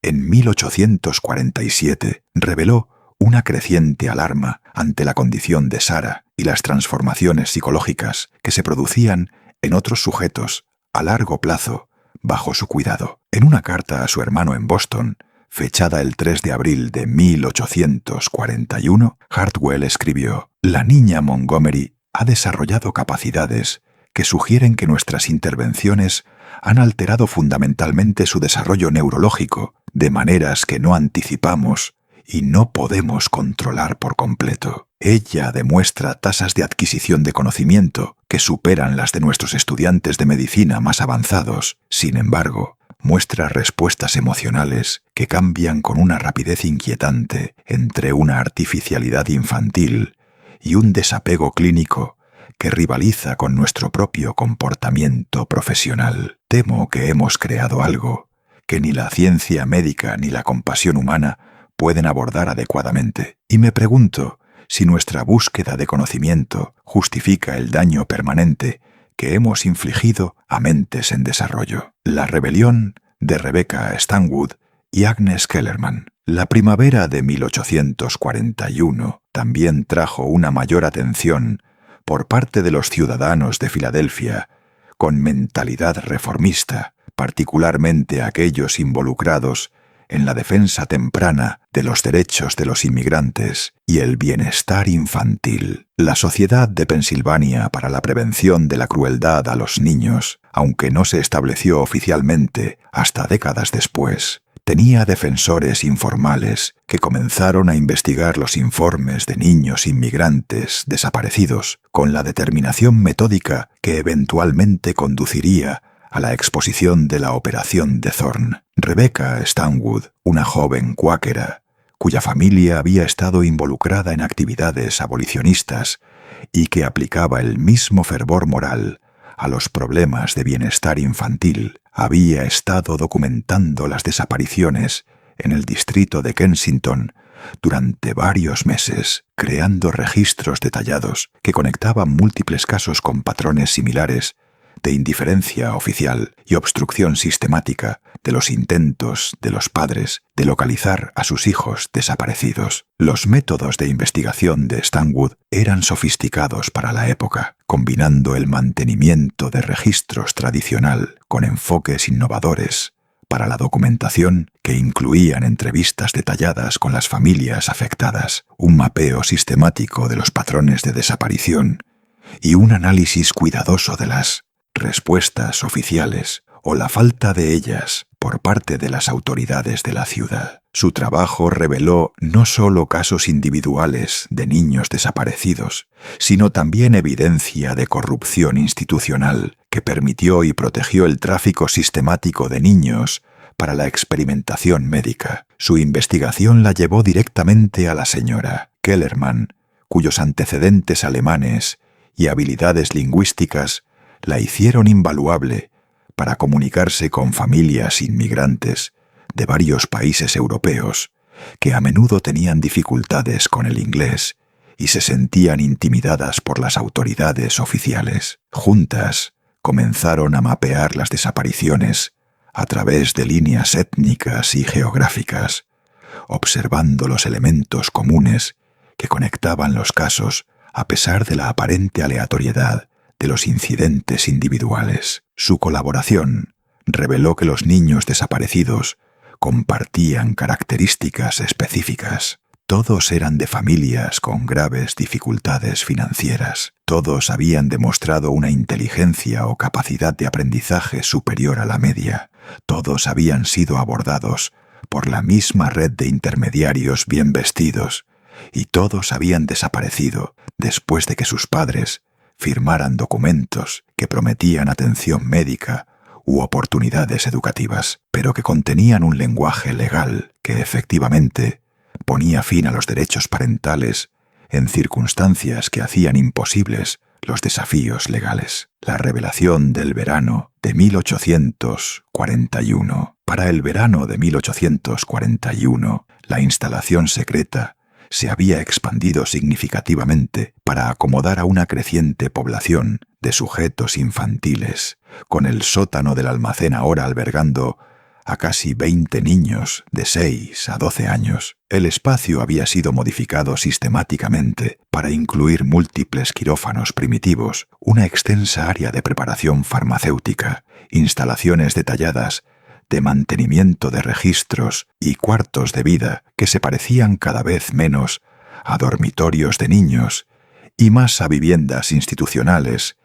en 1847, reveló una creciente alarma ante la condición de Sarah y las transformaciones psicológicas que se producían en otros sujetos a largo plazo bajo su cuidado. En una carta a su hermano en Boston, fechada el 3 de abril de 1841, Hardwell escribió: «La niña Montgomery ha desarrollado capacidades que sugieren que nuestras intervenciones han alterado fundamentalmente su desarrollo neurológico de maneras que no anticipamos y no podemos controlar por completo. Ella demuestra tasas de adquisición de conocimiento que superan las de nuestros estudiantes de medicina más avanzados. Sin embargo, muestra respuestas emocionales que cambian con una rapidez inquietante entre una artificialidad infantil y un desapego clínico que rivaliza con nuestro propio comportamiento profesional. Temo que hemos creado algo que ni la ciencia médica ni la compasión humana pueden abordar adecuadamente. Y me pregunto si nuestra búsqueda de conocimiento justifica el daño permanente que hemos infligido a mentes en desarrollo. La rebelión de Rebecca Stanwood y Agnes Kellerman. La primavera de 1841 también trajo una mayor atención por parte de los ciudadanos de Filadelfia con mentalidad reformista, particularmente aquellos involucrados en la defensa temprana de los derechos de los inmigrantes y el bienestar infantil. La Sociedad de Pensilvania para la Prevención de la Crueldad a los Niños, aunque no se estableció oficialmente hasta décadas después, tenía defensores informales que comenzaron a investigar los informes de niños inmigrantes desaparecidos con la determinación metódica que eventualmente conduciría a la exposición de la Operación de Thorn. Rebecca Stanwood, una joven cuáquera, cuya familia había estado involucrada en actividades abolicionistas y que aplicaba el mismo fervor moral a los problemas de bienestar infantil, había estado documentando las desapariciones en el distrito de Kensington durante varios meses, creando registros detallados que conectaban múltiples casos con patrones similares de indiferencia oficial y obstrucción sistemática de los intentos de los padres de localizar a sus hijos desaparecidos. Los métodos de investigación de Stanwood eran sofisticados para la época, combinando el mantenimiento de registros tradicional con enfoques innovadores para la documentación que incluían entrevistas detalladas con las familias afectadas, un mapeo sistemático de los patrones de desaparición y un análisis cuidadoso de las respuestas oficiales o la falta de ellas por parte de las autoridades de la ciudad. Su trabajo reveló no solo casos individuales de niños desaparecidos, sino también evidencia de corrupción institucional que permitió y protegió el tráfico sistemático de niños para la experimentación médica. Su investigación la llevó directamente a la señora Kellerman, cuyos antecedentes alemanes y habilidades lingüísticas la hicieron invaluable para comunicarse con familias inmigrantes de varios países europeos que a menudo tenían dificultades con el inglés y se sentían intimidadas por las autoridades oficiales. Juntas comenzaron a mapear las desapariciones a través de líneas étnicas y geográficas, observando los elementos comunes que conectaban los casos a pesar de la aparente aleatoriedad de los incidentes individuales. Su colaboración reveló que los niños desaparecidos compartían características específicas. Todos eran de familias con graves dificultades financieras. Todos habían demostrado una inteligencia o capacidad de aprendizaje superior a la media. Todos habían sido abordados por la misma red de intermediarios bien vestidos y todos habían desaparecido después de que sus padres firmaran documentos que prometían atención médica u oportunidades educativas, pero que contenían un lenguaje legal que efectivamente ponía fin a los derechos parentales en circunstancias que hacían imposibles los desafíos legales. La revelación del verano de 1841. Para el verano de 1841, la instalación secreta se había expandido significativamente para acomodar a una creciente población de sujetos infantiles, con el sótano del almacén ahora albergando a casi 20 niños de 6 a 12 años. El espacio había sido modificado sistemáticamente para incluir múltiples quirófanos primitivos, una extensa área de preparación farmacéutica, instalaciones detalladas de mantenimiento de registros y cuartos de vida que se parecían cada vez menos a dormitorios de niños y más a viviendas institucionales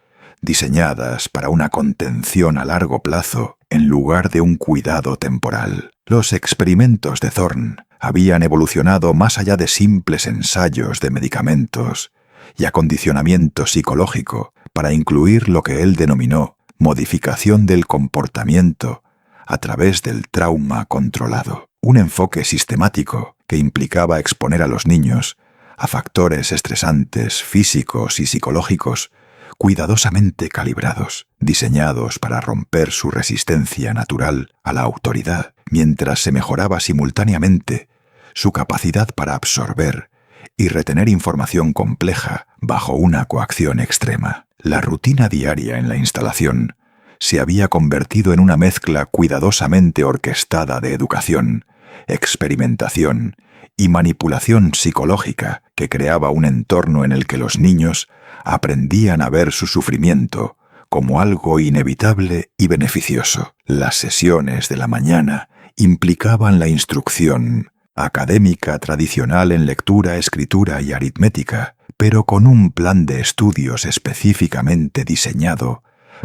diseñadas para una contención a largo plazo en lugar de un cuidado temporal. Los experimentos de Thorn habían evolucionado más allá de simples ensayos de medicamentos y acondicionamiento psicológico para incluir lo que él denominó modificación del comportamiento a través del trauma controlado, un enfoque sistemático que implicaba exponer a los niños a factores estresantes físicos y psicológicos cuidadosamente calibrados, diseñados para romper su resistencia natural a la autoridad mientras se mejoraba simultáneamente su capacidad para absorber y retener información compleja bajo una coacción extrema. La rutina diaria en la instalación se había convertido en una mezcla cuidadosamente orquestada de educación, experimentación y manipulación psicológica que creaba un entorno en el que los niños aprendían a ver su sufrimiento como algo inevitable y beneficioso. Las sesiones de la mañana implicaban la instrucción académica tradicional en lectura, escritura y aritmética, pero con un plan de estudios específicamente diseñado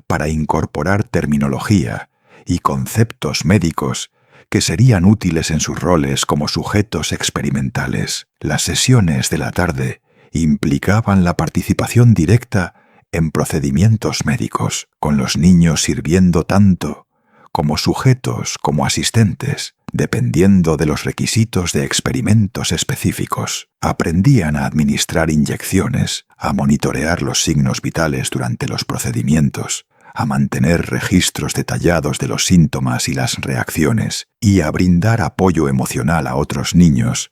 para incorporar terminología y conceptos médicos que serían útiles en sus roles como sujetos experimentales. Las sesiones de la tarde implicaban la participación directa en procedimientos médicos, con los niños sirviendo tanto como sujetos como asistentes, dependiendo de los requisitos de experimentos específicos. Aprendían a administrar inyecciones, a monitorear los signos vitales durante los procedimientos, a mantener registros detallados de los síntomas y las reacciones, y a brindar apoyo emocional a otros niños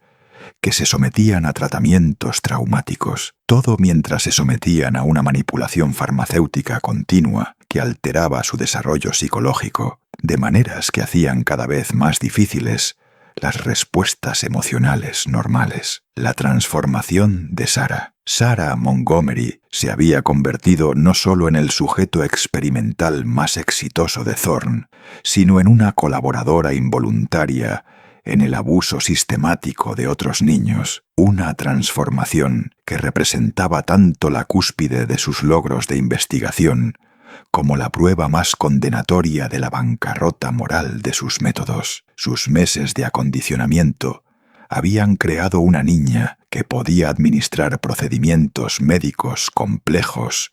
que se sometían a tratamientos traumáticos, todo mientras se sometían a una manipulación farmacéutica continua que alteraba su desarrollo psicológico, de maneras que hacían cada vez más difíciles las respuestas emocionales normales. La transformación de Sarah. Sarah Montgomery se había convertido no solo en el sujeto experimental más exitoso de Thorne, sino en una colaboradora involuntaria en el abuso sistemático de otros niños, una transformación que representaba tanto la cúspide de sus logros de investigación como la prueba más condenatoria de la bancarrota moral de sus métodos. Sus meses de acondicionamiento habían creado una niña que podía administrar procedimientos médicos complejos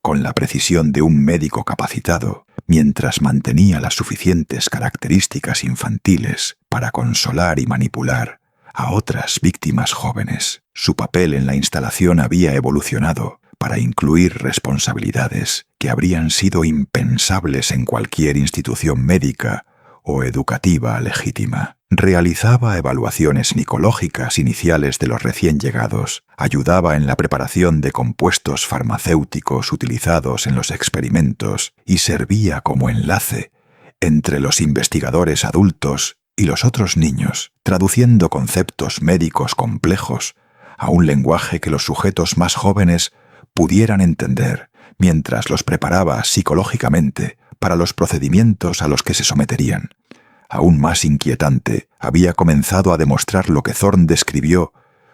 con la precisión de un médico capacitado, mientras mantenía las suficientes características infantiles para consolar y manipular a otras víctimas jóvenes. Su papel en la instalación había evolucionado para incluir responsabilidades que habrían sido impensables en cualquier institución médica o educativa legítima. Realizaba evaluaciones psicológicas iniciales de los recién llegados, ayudaba en la preparación de compuestos farmacéuticos utilizados en los experimentos y servía como enlace entre los investigadores adultos y los otros niños, traduciendo conceptos médicos complejos a un lenguaje que los sujetos más jóvenes pudieran entender, mientras los preparaba psicológicamente para los procedimientos a los que se someterían. Aún más inquietante, había comenzado a demostrar lo que Thorne describió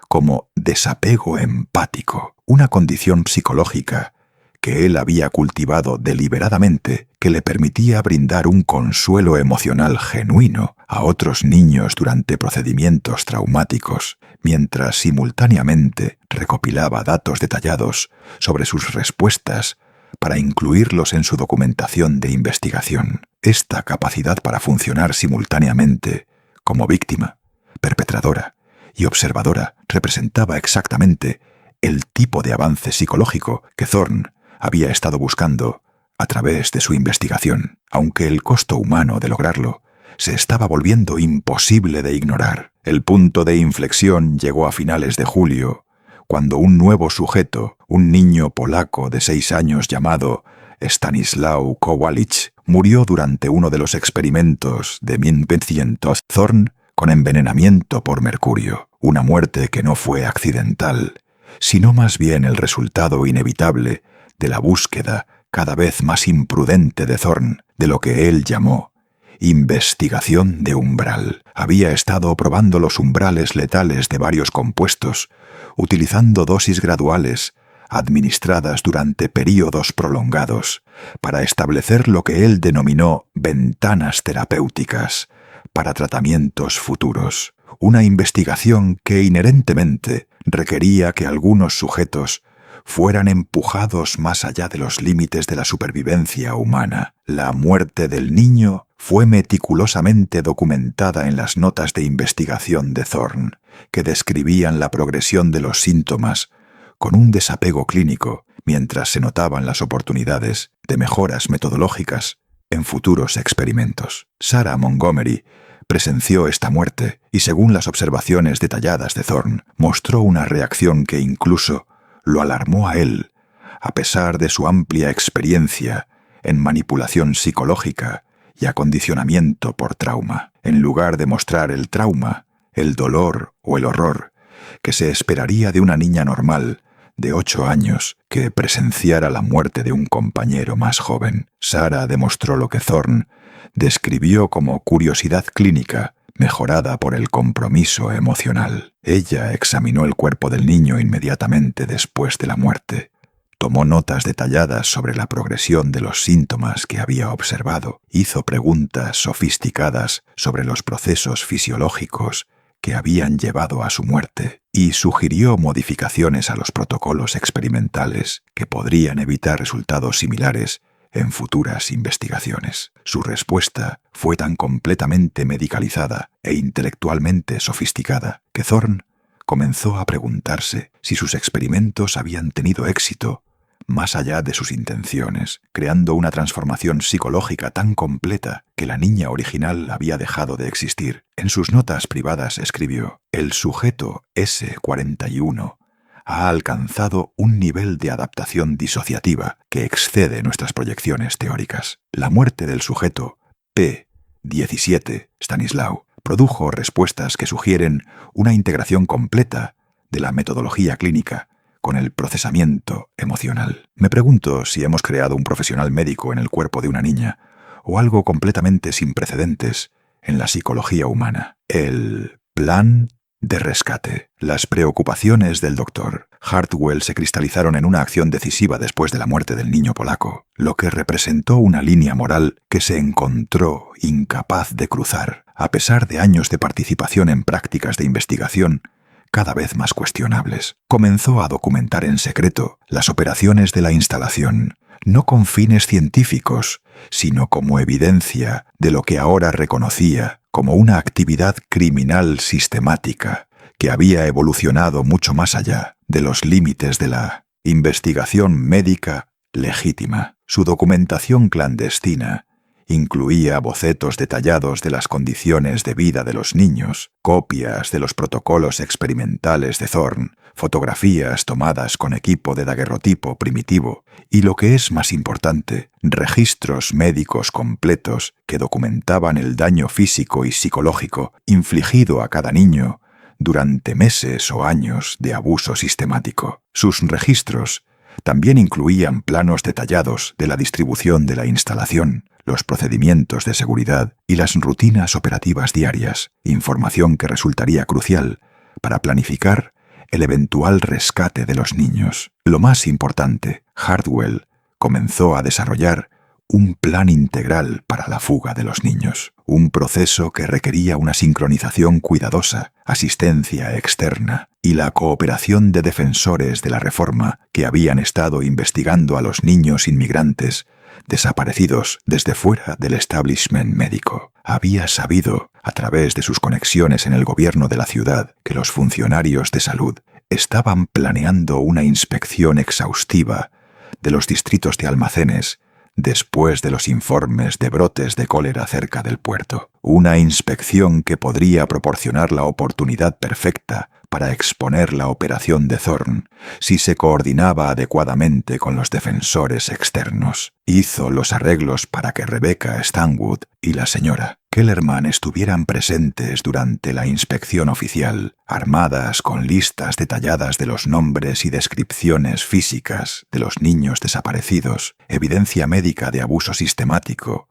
como desapego empático, una condición psicológica que él había cultivado deliberadamente que le permitía brindar un consuelo emocional genuino a otros niños durante procedimientos traumáticos, mientras simultáneamente recopilaba datos detallados sobre sus respuestas para incluirlos en su documentación de investigación. Esta capacidad para funcionar simultáneamente como víctima, perpetradora y observadora representaba exactamente el tipo de avance psicológico que Thorne había estado buscando a través de su investigación, aunque el costo humano de lograrlo se estaba volviendo imposible de ignorar. El punto de inflexión llegó a finales de julio, cuando un nuevo sujeto, un niño polaco de 6 años llamado Stanislaw Kowalczyk, murió durante uno de los experimentos de 1900 Thorne con envenenamiento por mercurio, una muerte que no fue accidental, sino más bien el resultado inevitable de la búsqueda cada vez más imprudente de Thorne de lo que él llamó investigación de umbral. Había estado probando los umbrales letales de varios compuestos, utilizando dosis graduales, administradas durante períodos prolongados, para establecer lo que él denominó ventanas terapéuticas para tratamientos futuros. Una investigación que inherentemente requería que algunos sujetos fueran empujados más allá de los límites de la supervivencia humana. La muerte del niño fue meticulosamente documentada en las notas de investigación de Thorne, que describían la progresión de los síntomas con un desapego clínico, mientras se notaban las oportunidades de mejoras metodológicas en futuros experimentos. Sarah Montgomery presenció esta muerte y, según las observaciones detalladas de Thorne, mostró una reacción que incluso lo alarmó a él, a pesar de su amplia experiencia en manipulación psicológica y acondicionamiento por trauma. En lugar de mostrar el trauma, el dolor o el horror que se esperaría de una niña normal de 8 años que presenciara la muerte de un compañero más joven, Sarah demostró lo que Thorne describió como curiosidad clínica mejorada por el compromiso emocional. Ella examinó el cuerpo del niño inmediatamente después de la muerte. Tomó notas detalladas sobre la progresión de los síntomas que había observado, hizo preguntas sofisticadas sobre los procesos fisiológicos que habían llevado a su muerte y sugirió modificaciones a los protocolos experimentales que podrían evitar resultados similares en futuras investigaciones. Su respuesta fue tan completamente medicalizada e intelectualmente sofisticada que Thorne comenzó a preguntarse si sus experimentos habían tenido éxito más allá de sus intenciones, creando una transformación psicológica tan completa que la niña original había dejado de existir. En sus notas privadas escribió: «El sujeto S41 ha alcanzado un nivel de adaptación disociativa que excede nuestras proyecciones teóricas. La muerte del sujeto P17, Stanislaw, produjo respuestas que sugieren una integración completa de la metodología clínica con el procesamiento emocional. Me pregunto si hemos creado un profesional médico en el cuerpo de una niña o algo completamente sin precedentes en la psicología humana. El plan de rescate». Las preocupaciones del Dr. Hartwell se cristalizaron en una acción decisiva después de la muerte del niño polaco, lo que representó una línea moral que se encontró incapaz de cruzar, a pesar de años de participación en prácticas de investigación cada vez más cuestionables. Comenzó a documentar en secreto las operaciones de la instalación, no con fines científicos, sino como evidencia de lo que ahora reconocía como una actividad criminal sistemática que había evolucionado mucho más allá de los límites de la investigación médica legítima. Su documentación clandestina incluía bocetos detallados de las condiciones de vida de los niños, copias de los protocolos experimentales de Thorne, fotografías tomadas con equipo de daguerrotipo primitivo y, lo que es más importante, registros médicos completos que documentaban el daño físico y psicológico infligido a cada niño durante meses o años de abuso sistemático. Sus registros también incluían planos detallados de la distribución de la instalación, los procedimientos de seguridad y las rutinas operativas diarias, información que resultaría crucial para planificar el eventual rescate de los niños. Lo más importante, Hartwell comenzó a desarrollar un plan integral para la fuga de los niños, un proceso que requería una sincronización cuidadosa, asistencia externa y la cooperación de defensores de la reforma que habían estado investigando a los niños inmigrantes desaparecidos desde fuera del establishment médico. Había sabido, a través de sus conexiones en el gobierno de la ciudad, que los funcionarios de salud estaban planeando una inspección exhaustiva de los distritos de almacenes después de los informes de brotes de cólera cerca del puerto. Una inspección que podría proporcionar la oportunidad perfecta para exponer la operación de Thorne si se coordinaba adecuadamente con los defensores externos. Hizo los arreglos para que Rebecca Stanwood y la señora Kellerman estuvieran presentes durante la inspección oficial, armadas con listas detalladas de los nombres y descripciones físicas de los niños desaparecidos, evidencia médica de abuso sistemático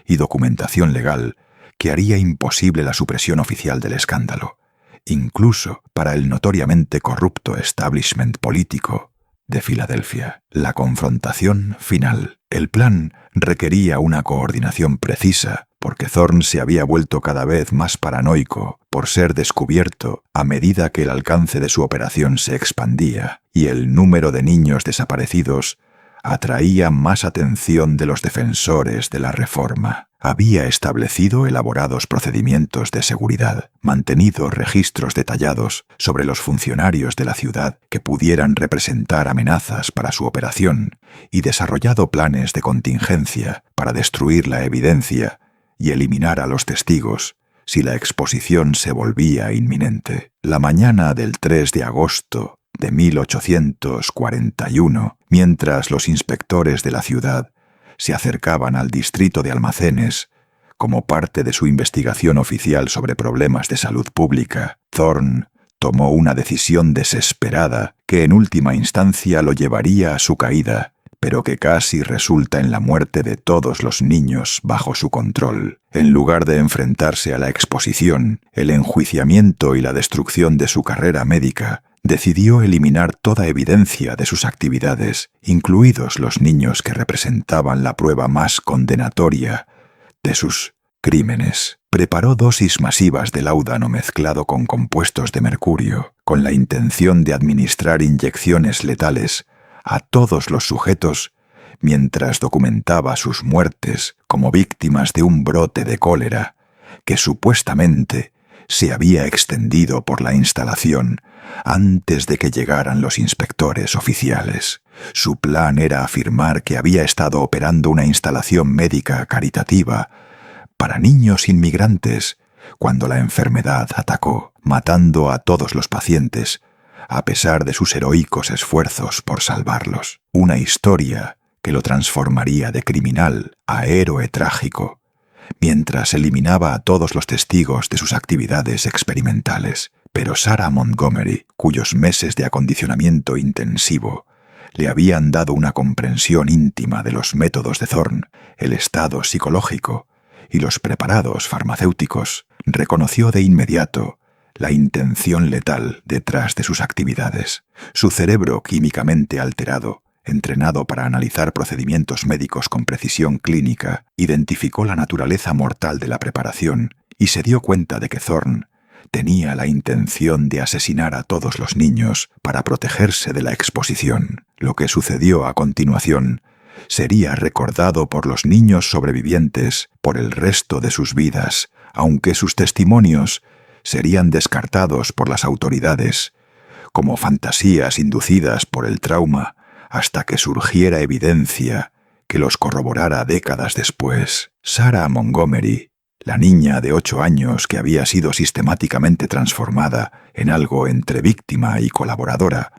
y documentación legal que haría imposible la supresión oficial del escándalo, incluso para el notoriamente corrupto establishment político de Filadelfia. La confrontación final. El plan requería una coordinación precisa porque Thorne se había vuelto cada vez más paranoico por ser descubierto a medida que el alcance de su operación se expandía y el número de niños desaparecidos atraía más atención de los defensores de la reforma. Había establecido elaborados procedimientos de seguridad, mantenido registros detallados sobre los funcionarios de la ciudad que pudieran representar amenazas para su operación y desarrollado planes de contingencia para destruir la evidencia y eliminar a los testigos si la exposición se volvía inminente. La mañana del 3 de agosto de 1841, mientras los inspectores de la ciudad se acercaban al distrito de almacenes como parte de su investigación oficial sobre problemas de salud pública, Thorne tomó una decisión desesperada que en última instancia lo llevaría a su caída, pero que casi resulta en la muerte de todos los niños bajo su control. En lugar de enfrentarse a la exposición, el enjuiciamiento y la destrucción de su carrera médica, decidió eliminar toda evidencia de sus actividades, incluidos los niños que representaban la prueba más condenatoria de sus crímenes. Preparó dosis masivas de láudano mezclado con compuestos de mercurio, con la intención de administrar inyecciones letales a todos los sujetos mientras documentaba sus muertes como víctimas de un brote de cólera que supuestamente se había extendido por la instalación antes de que llegaran los inspectores oficiales. Su plan era afirmar que había estado operando una instalación médica caritativa para niños inmigrantes cuando la enfermedad atacó, matando a todos los pacientes, a pesar de sus heroicos esfuerzos por salvarlos. Una historia que lo transformaría de criminal a héroe trágico, mientras eliminaba a todos los testigos de sus actividades experimentales. Pero Sarah Montgomery, cuyos meses de acondicionamiento intensivo le habían dado una comprensión íntima de los métodos de Thorne, el estado psicológico y los preparados farmacéuticos, reconoció de inmediato la intención letal detrás de sus actividades. Su cerebro químicamente alterado, entrenado para analizar procedimientos médicos con precisión clínica, identificó la naturaleza mortal de la preparación y se dio cuenta de que Thorne tenía la intención de asesinar a todos los niños para protegerse de la exposición. Lo que sucedió a continuación sería recordado por los niños sobrevivientes por el resto de sus vidas, aunque sus testimonios serían descartados por las autoridades como fantasías inducidas por el trauma hasta que surgiera evidencia que los corroborara décadas después. Sarah Montgomery, la niña de 8 años que había sido sistemáticamente transformada en algo entre víctima y colaboradora,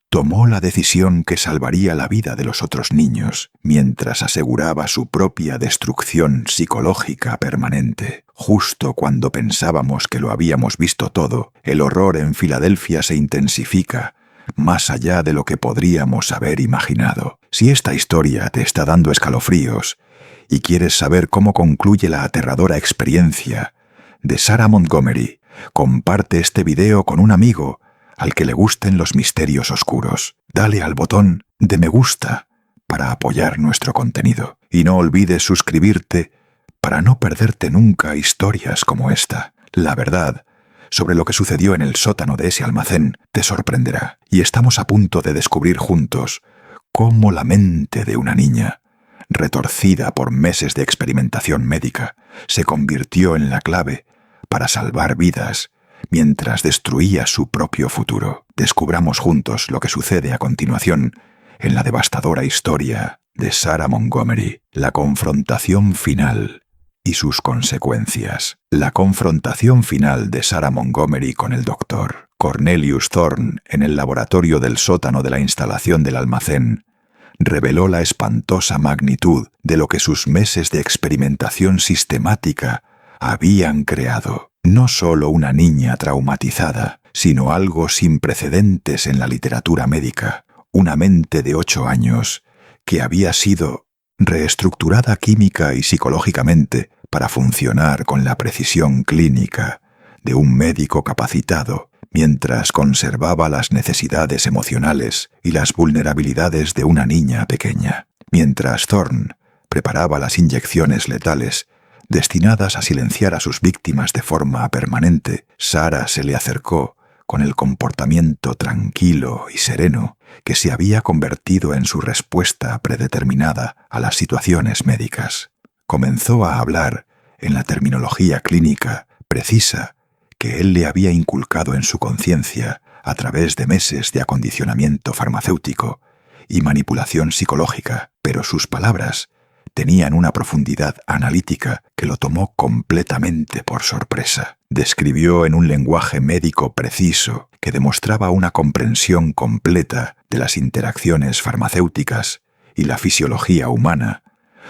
tomó la decisión que salvaría la vida de los otros niños, mientras aseguraba su propia destrucción psicológica permanente. Justo cuando pensábamos que lo habíamos visto todo, el horror en Filadelfia se intensifica, más allá de lo que podríamos haber imaginado. Si esta historia te está dando escalofríos y quieres saber cómo concluye la aterradora experiencia de Sarah Montgomery, comparte este video con un amigo al que le gusten los misterios oscuros. Dale al botón de me gusta para apoyar nuestro contenido. Y no olvides suscribirte para no perderte nunca historias como esta. La verdad sobre lo que sucedió en el sótano de ese almacén te sorprenderá. Y estamos a punto de descubrir juntos cómo la mente de una niña, retorcida por meses de experimentación médica, se convirtió en la clave para salvar vidas mientras destruía su propio futuro. Descubramos juntos lo que sucede a continuación en la devastadora historia de Sarah Montgomery, la confrontación final y sus consecuencias. La confrontación final de Sarah Montgomery con el doctor Cornelius Thorne en el laboratorio del sótano de la instalación del almacén reveló la espantosa magnitud de lo que sus meses de experimentación sistemática habían creado. No solo una niña traumatizada, sino algo sin precedentes en la literatura médica, una mente de 8 años que había sido reestructurada química y psicológicamente para funcionar con la precisión clínica de un médico capacitado, mientras conservaba las necesidades emocionales y las vulnerabilidades de una niña pequeña. Mientras Thorne preparaba las inyecciones letales destinadas a silenciar a sus víctimas de forma permanente, Sarah se le acercó con el comportamiento tranquilo y sereno que se había convertido en su respuesta predeterminada a las situaciones médicas. Comenzó a hablar en la terminología clínica precisa que él le había inculcado en su conciencia a través de meses de acondicionamiento farmacéutico y manipulación psicológica, pero sus palabras tenían una profundidad analítica que lo tomó completamente por sorpresa. Describió en un lenguaje médico preciso que demostraba una comprensión completa de las interacciones farmacéuticas y la fisiología humana,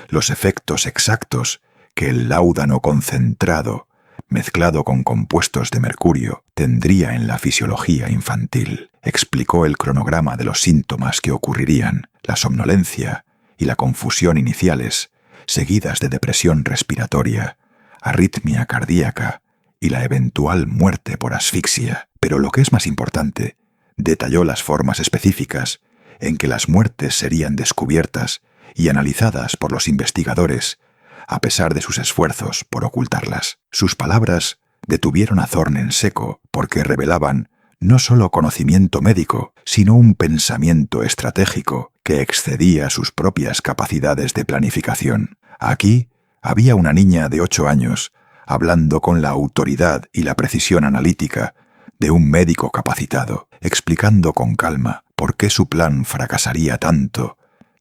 los efectos exactos que el láudano concentrado, mezclado con compuestos de mercurio, tendría en la fisiología infantil. Explicó el cronograma de los síntomas que ocurrirían, la somnolencia y la confusión iniciales, seguidas de depresión respiratoria, arritmia cardíaca y la eventual muerte por asfixia. Pero lo que es más importante, detalló las formas específicas en que las muertes serían descubiertas y analizadas por los investigadores, a pesar de sus esfuerzos por ocultarlas. Sus palabras detuvieron a Thorne en seco porque revelaban no solo conocimiento médico, sino un pensamiento estratégico que excedía sus propias capacidades de planificación. Aquí había una niña de 8 años hablando con la autoridad y la precisión analítica de un médico capacitado, explicando con calma por qué su plan fracasaría tanto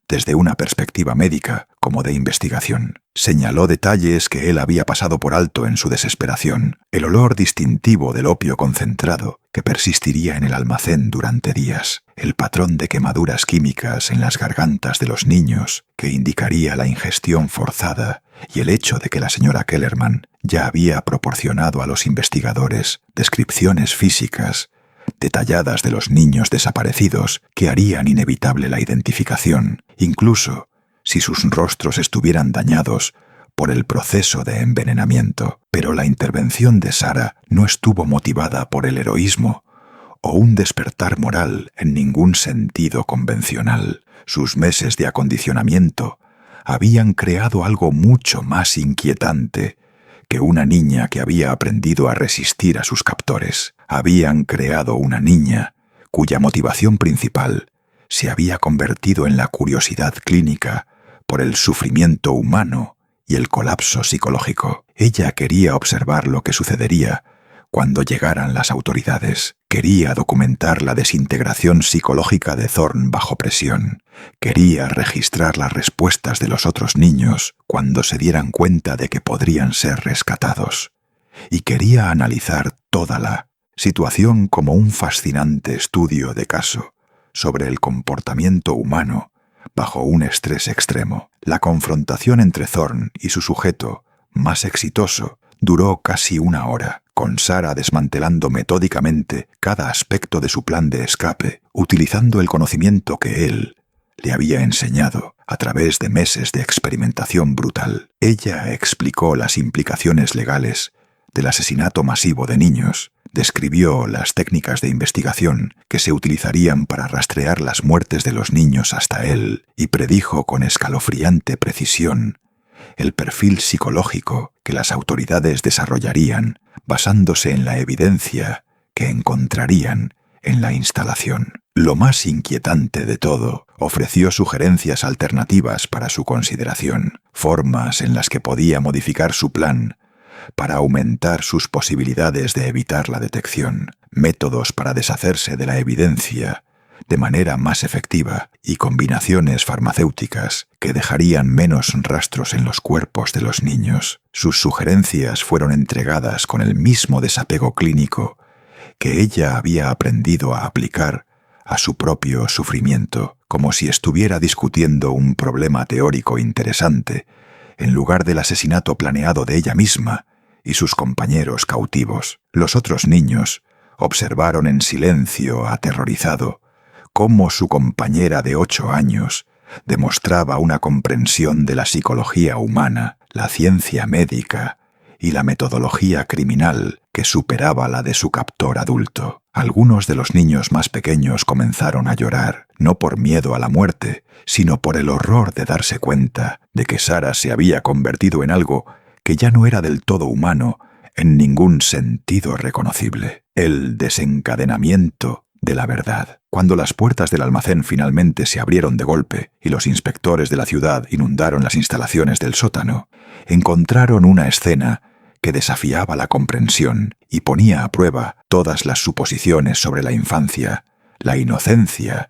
desde una perspectiva médica como de investigación. Señaló detalles que él había pasado por alto en su desesperación, el olor distintivo del opio concentrado que persistiría en el almacén durante días, el patrón de quemaduras químicas en las gargantas de los niños que indicaría la ingestión forzada y el hecho de que la señora Kellerman ya había proporcionado a los investigadores descripciones físicas detalladas de los niños desaparecidos que harían inevitable la identificación, incluso si sus rostros estuvieran dañados por el proceso de envenenamiento. Pero la intervención de Sarah no estuvo motivada por el heroísmo o un despertar moral en ningún sentido convencional. Sus meses de acondicionamiento habían creado algo mucho más inquietante que una niña que había aprendido a resistir a sus captores. Habían creado una niña cuya motivación principal se había convertido en la curiosidad clínica por el sufrimiento humano y el colapso psicológico. Ella quería observar lo que sucedería cuando llegaran las autoridades. Quería documentar la desintegración psicológica de Thorne bajo presión. Quería registrar las respuestas de los otros niños cuando se dieran cuenta de que podrían ser rescatados. Y quería analizar toda la situación como un fascinante estudio de caso sobre el comportamiento humano bajo un estrés extremo. La confrontación entre Thorne y su sujeto, más exitoso, duró casi 1 hora, con Sarah desmantelando metódicamente cada aspecto de su plan de escape, utilizando el conocimiento que él le había enseñado a través de meses de experimentación brutal. Ella explicó las implicaciones legales del asesinato masivo de niños, describió las técnicas de investigación que se utilizarían para rastrear las muertes de los niños hasta él y predijo con escalofriante precisión el perfil psicológico que las autoridades desarrollarían basándose en la evidencia que encontrarían en la instalación. Lo más inquietante de todo, ofreció sugerencias alternativas para su consideración, formas en las que podía modificar su plan para aumentar sus posibilidades de evitar la detección, métodos para deshacerse de la evidencia de manera más efectiva y combinaciones farmacéuticas que dejarían menos rastros en los cuerpos de los niños. Sus sugerencias fueron entregadas con el mismo desapego clínico que ella había aprendido a aplicar a su propio sufrimiento, como si estuviera discutiendo un problema teórico interesante, en lugar del asesinato planeado de ella misma y sus compañeros cautivos. Los otros niños observaron en silencio aterrorizado cómo su compañera de 8 años demostraba una comprensión de la psicología humana, la ciencia médica y la metodología criminal que superaba la de su captor adulto. Algunos de los niños más pequeños comenzaron a llorar, no por miedo a la muerte, sino por el horror de darse cuenta de que Sarah se había convertido en algo que ya no era del todo humano en ningún sentido reconocible. El desencadenamiento de la verdad. Cuando las puertas del almacén finalmente se abrieron de golpe y los inspectores de la ciudad inundaron las instalaciones del sótano, encontraron una escena que desafiaba la comprensión y ponía a prueba todas las suposiciones sobre la infancia, la inocencia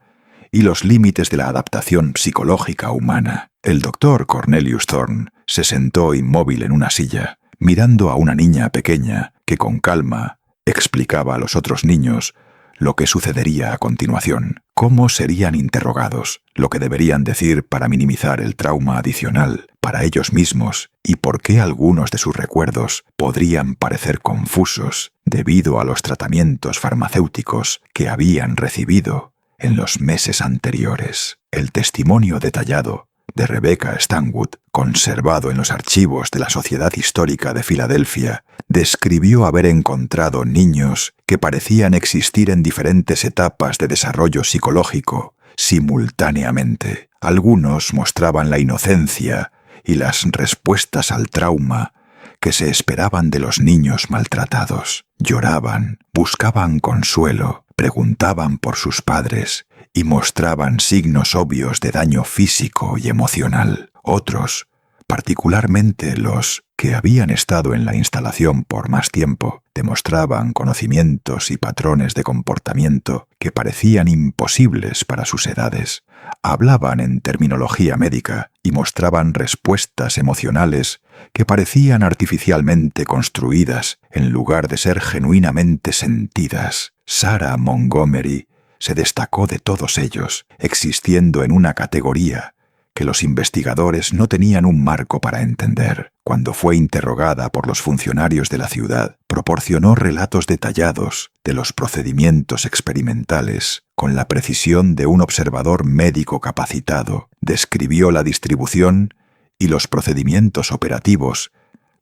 y los límites de la adaptación psicológica humana. El doctor Cornelius Thorne se sentó inmóvil en una silla, mirando a una niña pequeña que con calma explicaba a los otros niños lo que sucedería a continuación, cómo serían interrogados, lo que deberían decir para minimizar el trauma adicional para ellos mismos y por qué algunos de sus recuerdos podrían parecer confusos debido a los tratamientos farmacéuticos que habían recibido en los meses anteriores. El testimonio detallado de Rebecca Stanwood, conservado en los archivos de la Sociedad Histórica de Filadelfia, describió haber encontrado niños que parecían existir en diferentes etapas de desarrollo psicológico simultáneamente. Algunos mostraban la inocencia y las respuestas al trauma que se esperaban de los niños maltratados. Lloraban, buscaban consuelo, preguntaban por sus padres y mostraban signos obvios de daño físico y emocional. Otros, particularmente los que habían estado en la instalación por más tiempo, demostraban conocimientos y patrones de comportamiento que parecían imposibles para sus edades. Hablaban en terminología médica y mostraban respuestas emocionales que parecían artificialmente construidas en lugar de ser genuinamente sentidas. Sarah Montgomery se destacó de todos ellos, existiendo en una categoría que los investigadores no tenían un marco para entender. Cuando fue interrogada por los funcionarios de la ciudad, proporcionó relatos detallados de los procedimientos experimentales con la precisión de un observador médico capacitado. Describió la distribución y los procedimientos operativos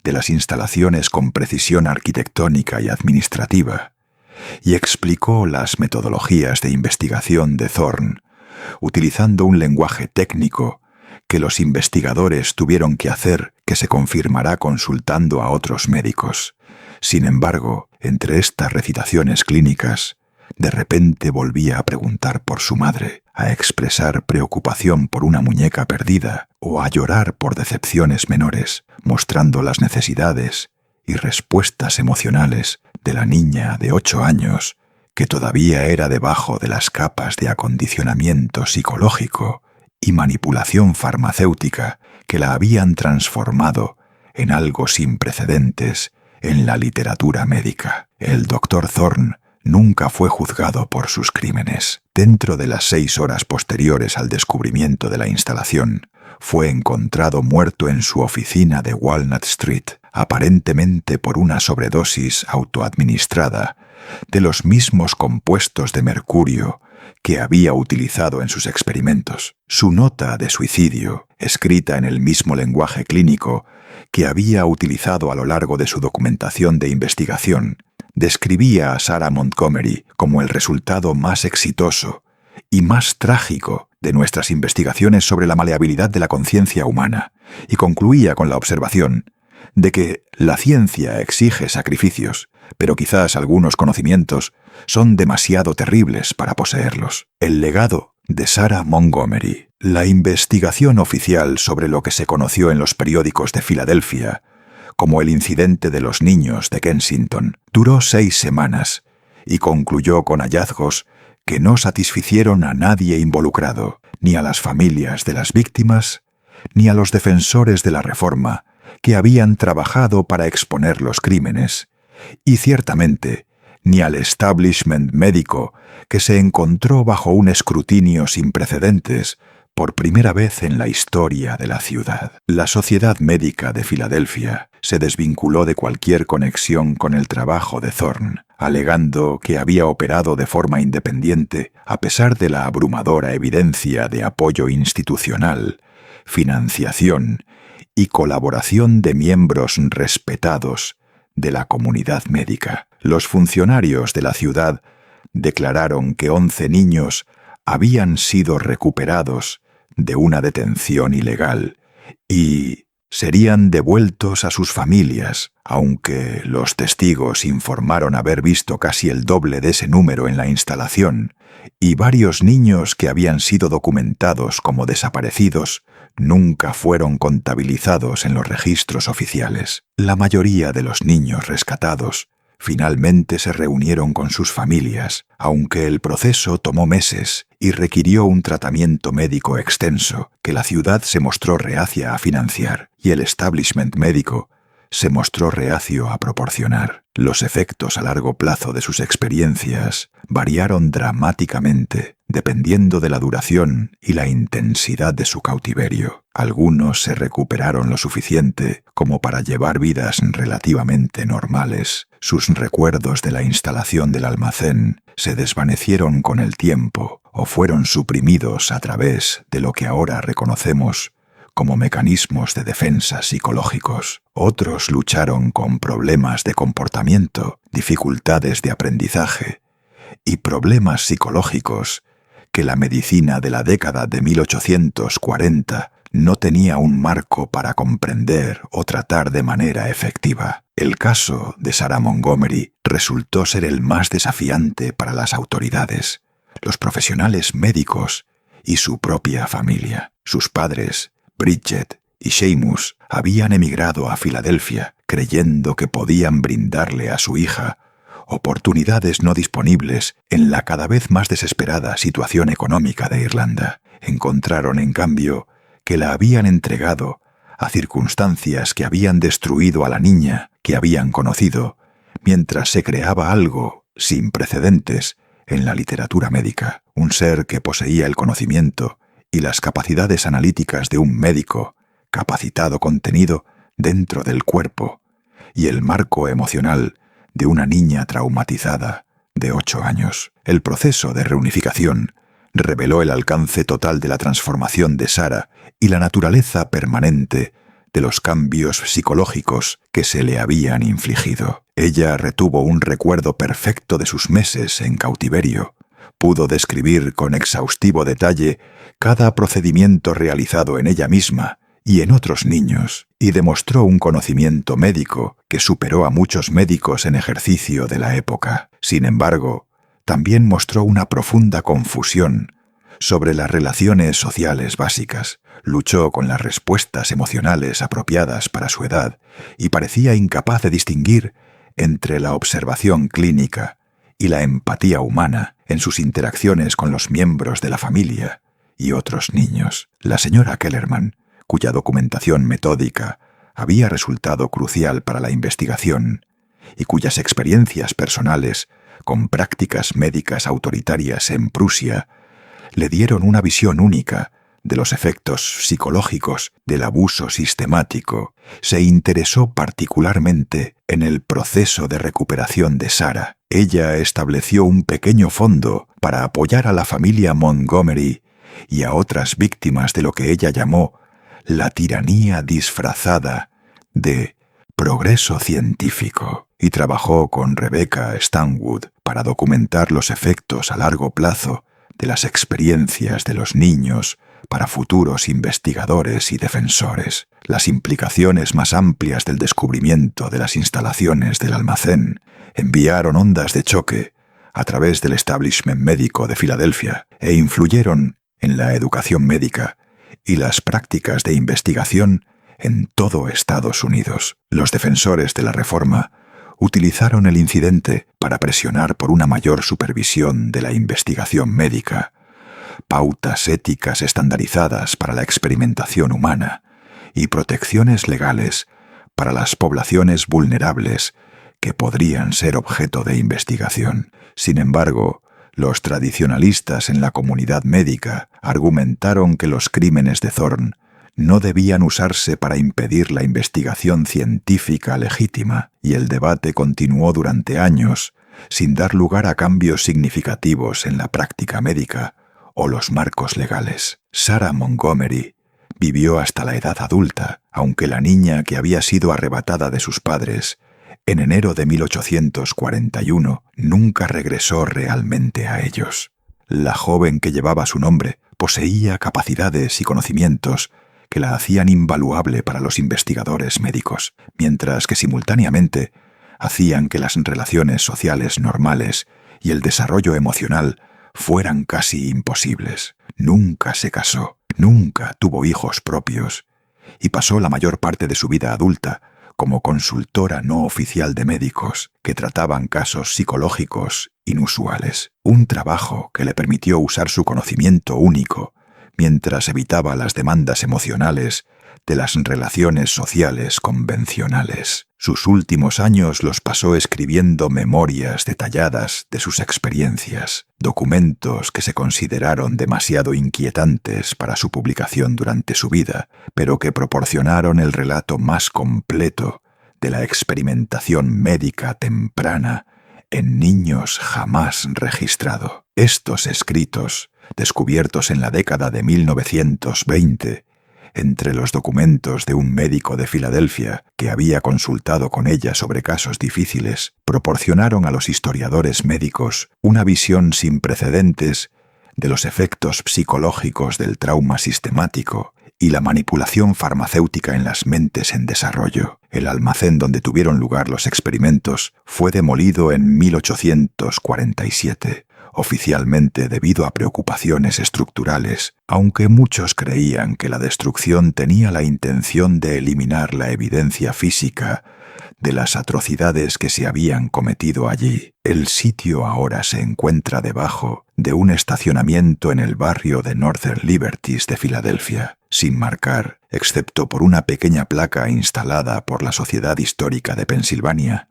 de las instalaciones con precisión arquitectónica y administrativa, y explicó las metodologías de investigación de Thorne, utilizando un lenguaje técnico que los investigadores tuvieron que hacer, que se confirmará consultando a otros médicos. Sin embargo, entre estas recitaciones clínicas, de repente volvía a preguntar por su madre, a expresar preocupación por una muñeca perdida o a llorar por decepciones menores, mostrando las necesidades y respuestas emocionales de la niña de 8 años, que todavía era debajo de las capas de acondicionamiento psicológico y manipulación farmacéutica que la habían transformado en algo sin precedentes en la literatura médica. El doctor Thorne nunca fue juzgado por sus crímenes. Dentro de las 6 horas posteriores al descubrimiento de la instalación, fue encontrado muerto en su oficina de Walnut Street, aparentemente por una sobredosis autoadministrada de los mismos compuestos de mercurio que había utilizado en sus experimentos. Su nota de suicidio, escrita en el mismo lenguaje clínico que había utilizado a lo largo de su documentación de investigación, describía a Sarah Montgomery como el resultado más exitoso y más trágico de nuestras investigaciones sobre la maleabilidad de la conciencia humana, y concluía con la observación de que la ciencia exige sacrificios, pero quizás algunos conocimientos son demasiado terribles para poseerlos. El legado de Sarah Montgomery. La investigación oficial sobre lo que se conoció en los periódicos de Filadelfia como el incidente de los niños de Kensington duró 6 semanas y concluyó con hallazgos que no satisficieron a nadie involucrado, ni a las familias de las víctimas, ni a los defensores de la reforma que habían trabajado para exponer los crímenes, y ciertamente ni al establishment médico que se encontró bajo un escrutinio sin precedentes por primera vez en la historia de la ciudad. La Sociedad Médica de Filadelfia se desvinculó de cualquier conexión con el trabajo de Thorne, alegando que había operado de forma independiente a pesar de la abrumadora evidencia de apoyo institucional, financiación y colaboración de miembros respetados de la comunidad médica. Los funcionarios de la ciudad declararon que 11 niños habían sido recuperados de una detención ilegal y serían devueltos a sus familias, aunque los testigos informaron haber visto casi el doble de ese número en la instalación, y varios niños que habían sido documentados como desaparecidos nunca fueron contabilizados en los registros oficiales. La mayoría de los niños rescatados finalmente se reunieron con sus familias, aunque el proceso tomó meses y requirió un tratamiento médico extenso que la ciudad se mostró reacia a financiar y el establishment médico se mostró reacio a proporcionar. Los efectos a largo plazo de sus experiencias variaron dramáticamente dependiendo de la duración y la intensidad de su cautiverio. Algunos se recuperaron lo suficiente como para llevar vidas relativamente normales. Sus recuerdos de la instalación del almacén se desvanecieron con el tiempo o fueron suprimidos a través de lo que ahora reconocemos como mecanismos de defensa psicológicos. Otros lucharon con problemas de comportamiento, dificultades de aprendizaje y problemas psicológicos que la medicina de la década de 1840 no tenía un marco para comprender o tratar de manera efectiva. El caso de Sarah Montgomery resultó ser el más desafiante para las autoridades, los profesionales médicos y su propia familia. Sus padres, Bridget y Seamus, habían emigrado a Filadelfia creyendo que podían brindarle a su hija oportunidades no disponibles en la cada vez más desesperada situación económica de Irlanda. Encontraron, en cambio, que la habían entregado a circunstancias que habían destruido a la niña que habían conocido, mientras se creaba algo sin precedentes en la literatura médica, un ser que poseía el conocimiento y las capacidades analíticas de un médico, capacitado contenido dentro del cuerpo, y el marco emocional de una niña traumatizada de 8 años. El proceso de reunificación reveló el alcance total de la transformación de Sarah y la naturaleza permanente de los cambios psicológicos que se le habían infligido. Ella retuvo un recuerdo perfecto de sus meses en cautiverio. Pudo describir con exhaustivo detalle cada procedimiento realizado en ella misma y en otros niños, y demostró un conocimiento médico que superó a muchos médicos en ejercicio de la época. Sin embargo, también mostró una profunda confusión sobre las relaciones sociales básicas. Luchó con las respuestas emocionales apropiadas para su edad y parecía incapaz de distinguir entre la observación clínica y la empatía humana en sus interacciones con los miembros de la familia y otros niños. La señora Kellerman, cuya documentación metódica había resultado crucial para la investigación y cuyas experiencias personales con prácticas médicas autoritarias en Prusia le dieron una visión única de los efectos psicológicos del abuso sistemático, se interesó particularmente en el proceso de recuperación de Sarah. Ella estableció un pequeño fondo para apoyar a la familia Montgomery y a otras víctimas de lo que ella llamó la tiranía disfrazada de progreso científico, y trabajó con Rebecca Stanwood para documentar los efectos a largo plazo de las experiencias de los niños para futuros investigadores y defensores. Las implicaciones más amplias del descubrimiento de las instalaciones del almacén enviaron ondas de choque a través del establishment médico de Filadelfia e influyeron en la educación médica y las prácticas de investigación en todo Estados Unidos. Los defensores de la reforma utilizaron el incidente para presionar por una mayor supervisión de la investigación médica, pautas éticas estandarizadas para la experimentación humana y protecciones legales para las poblaciones vulnerables que podrían ser objeto de investigación. Sin embargo, los tradicionalistas en la comunidad médica argumentaron que los crímenes de Thorne no debían usarse para impedir la investigación científica legítima, y el debate continuó durante años sin dar lugar a cambios significativos en la práctica médica o los marcos legales. Sarah Montgomery vivió hasta la edad adulta, aunque la niña que había sido arrebatada de sus padres en enero de 1841 nunca regresó realmente a ellos. La joven que llevaba su nombre poseía capacidades y conocimientos que la hacían invaluable para los investigadores médicos, mientras que simultáneamente hacían que las relaciones sociales normales y el desarrollo emocional fueran casi imposibles. Nunca se casó, nunca tuvo hijos propios, y pasó la mayor parte de su vida adulta como consultora no oficial de médicos que trataban casos psicológicos inusuales. Un trabajo que le permitió usar su conocimiento único mientras evitaba las demandas emocionales de las relaciones sociales convencionales. Sus últimos años los pasó escribiendo memorias detalladas de sus experiencias, documentos que se consideraron demasiado inquietantes para su publicación durante su vida, pero que proporcionaron el relato más completo de la experimentación médica temprana en niños jamás registrado. Estos escritos, descubiertos en la década de 1920, entre los documentos de un médico de Filadelfia que había consultado con ella sobre casos difíciles, proporcionaron a los historiadores médicos una visión sin precedentes de los efectos psicológicos del trauma sistemático y la manipulación farmacéutica en las mentes en desarrollo. El almacén donde tuvieron lugar los experimentos fue demolido en 1847. Oficialmente debido a preocupaciones estructurales, aunque muchos creían que la destrucción tenía la intención de eliminar la evidencia física de las atrocidades que se habían cometido allí. El sitio ahora se encuentra debajo de un estacionamiento en el barrio de Northern Liberties de Filadelfia, sin marcar, excepto por una pequeña placa instalada por la Sociedad Histórica de Pensilvania,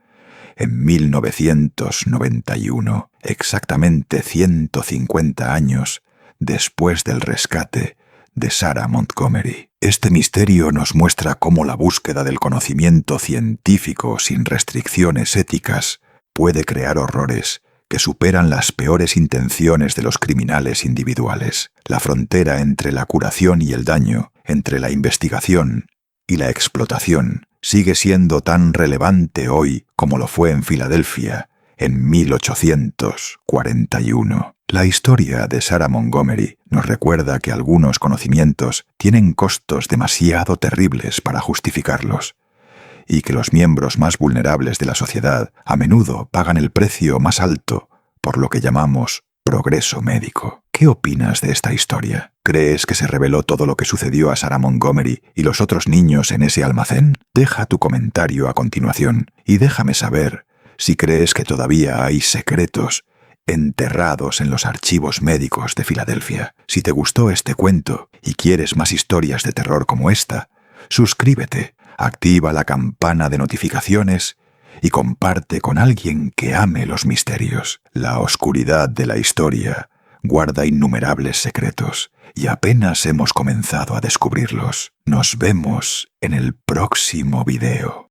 en 1991, exactamente 150 años después del rescate de Sarah Montgomery. Este misterio nos muestra cómo la búsqueda del conocimiento científico sin restricciones éticas puede crear horrores que superan las peores intenciones de los criminales individuales. La frontera entre la curación y el daño, entre la investigación y la explotación, sigue siendo tan relevante hoy como lo fue en Filadelfia en 1841. La historia de Sarah Montgomery nos recuerda que algunos conocimientos tienen costos demasiado terribles para justificarlos, y que los miembros más vulnerables de la sociedad a menudo pagan el precio más alto por lo que llamamos progreso médico. ¿Qué opinas de esta historia? ¿Crees que se reveló todo lo que sucedió a Sarah Montgomery y los otros niños en ese almacén? Deja tu comentario a continuación y déjame saber si crees que todavía hay secretos enterrados en los archivos médicos de Filadelfia. Si te gustó este cuento y quieres más historias de terror como esta, suscríbete, activa la campana de notificaciones y comparte con alguien que ame los misterios. La oscuridad de la historia guarda innumerables secretos y apenas hemos comenzado a descubrirlos. Nos vemos en el próximo video.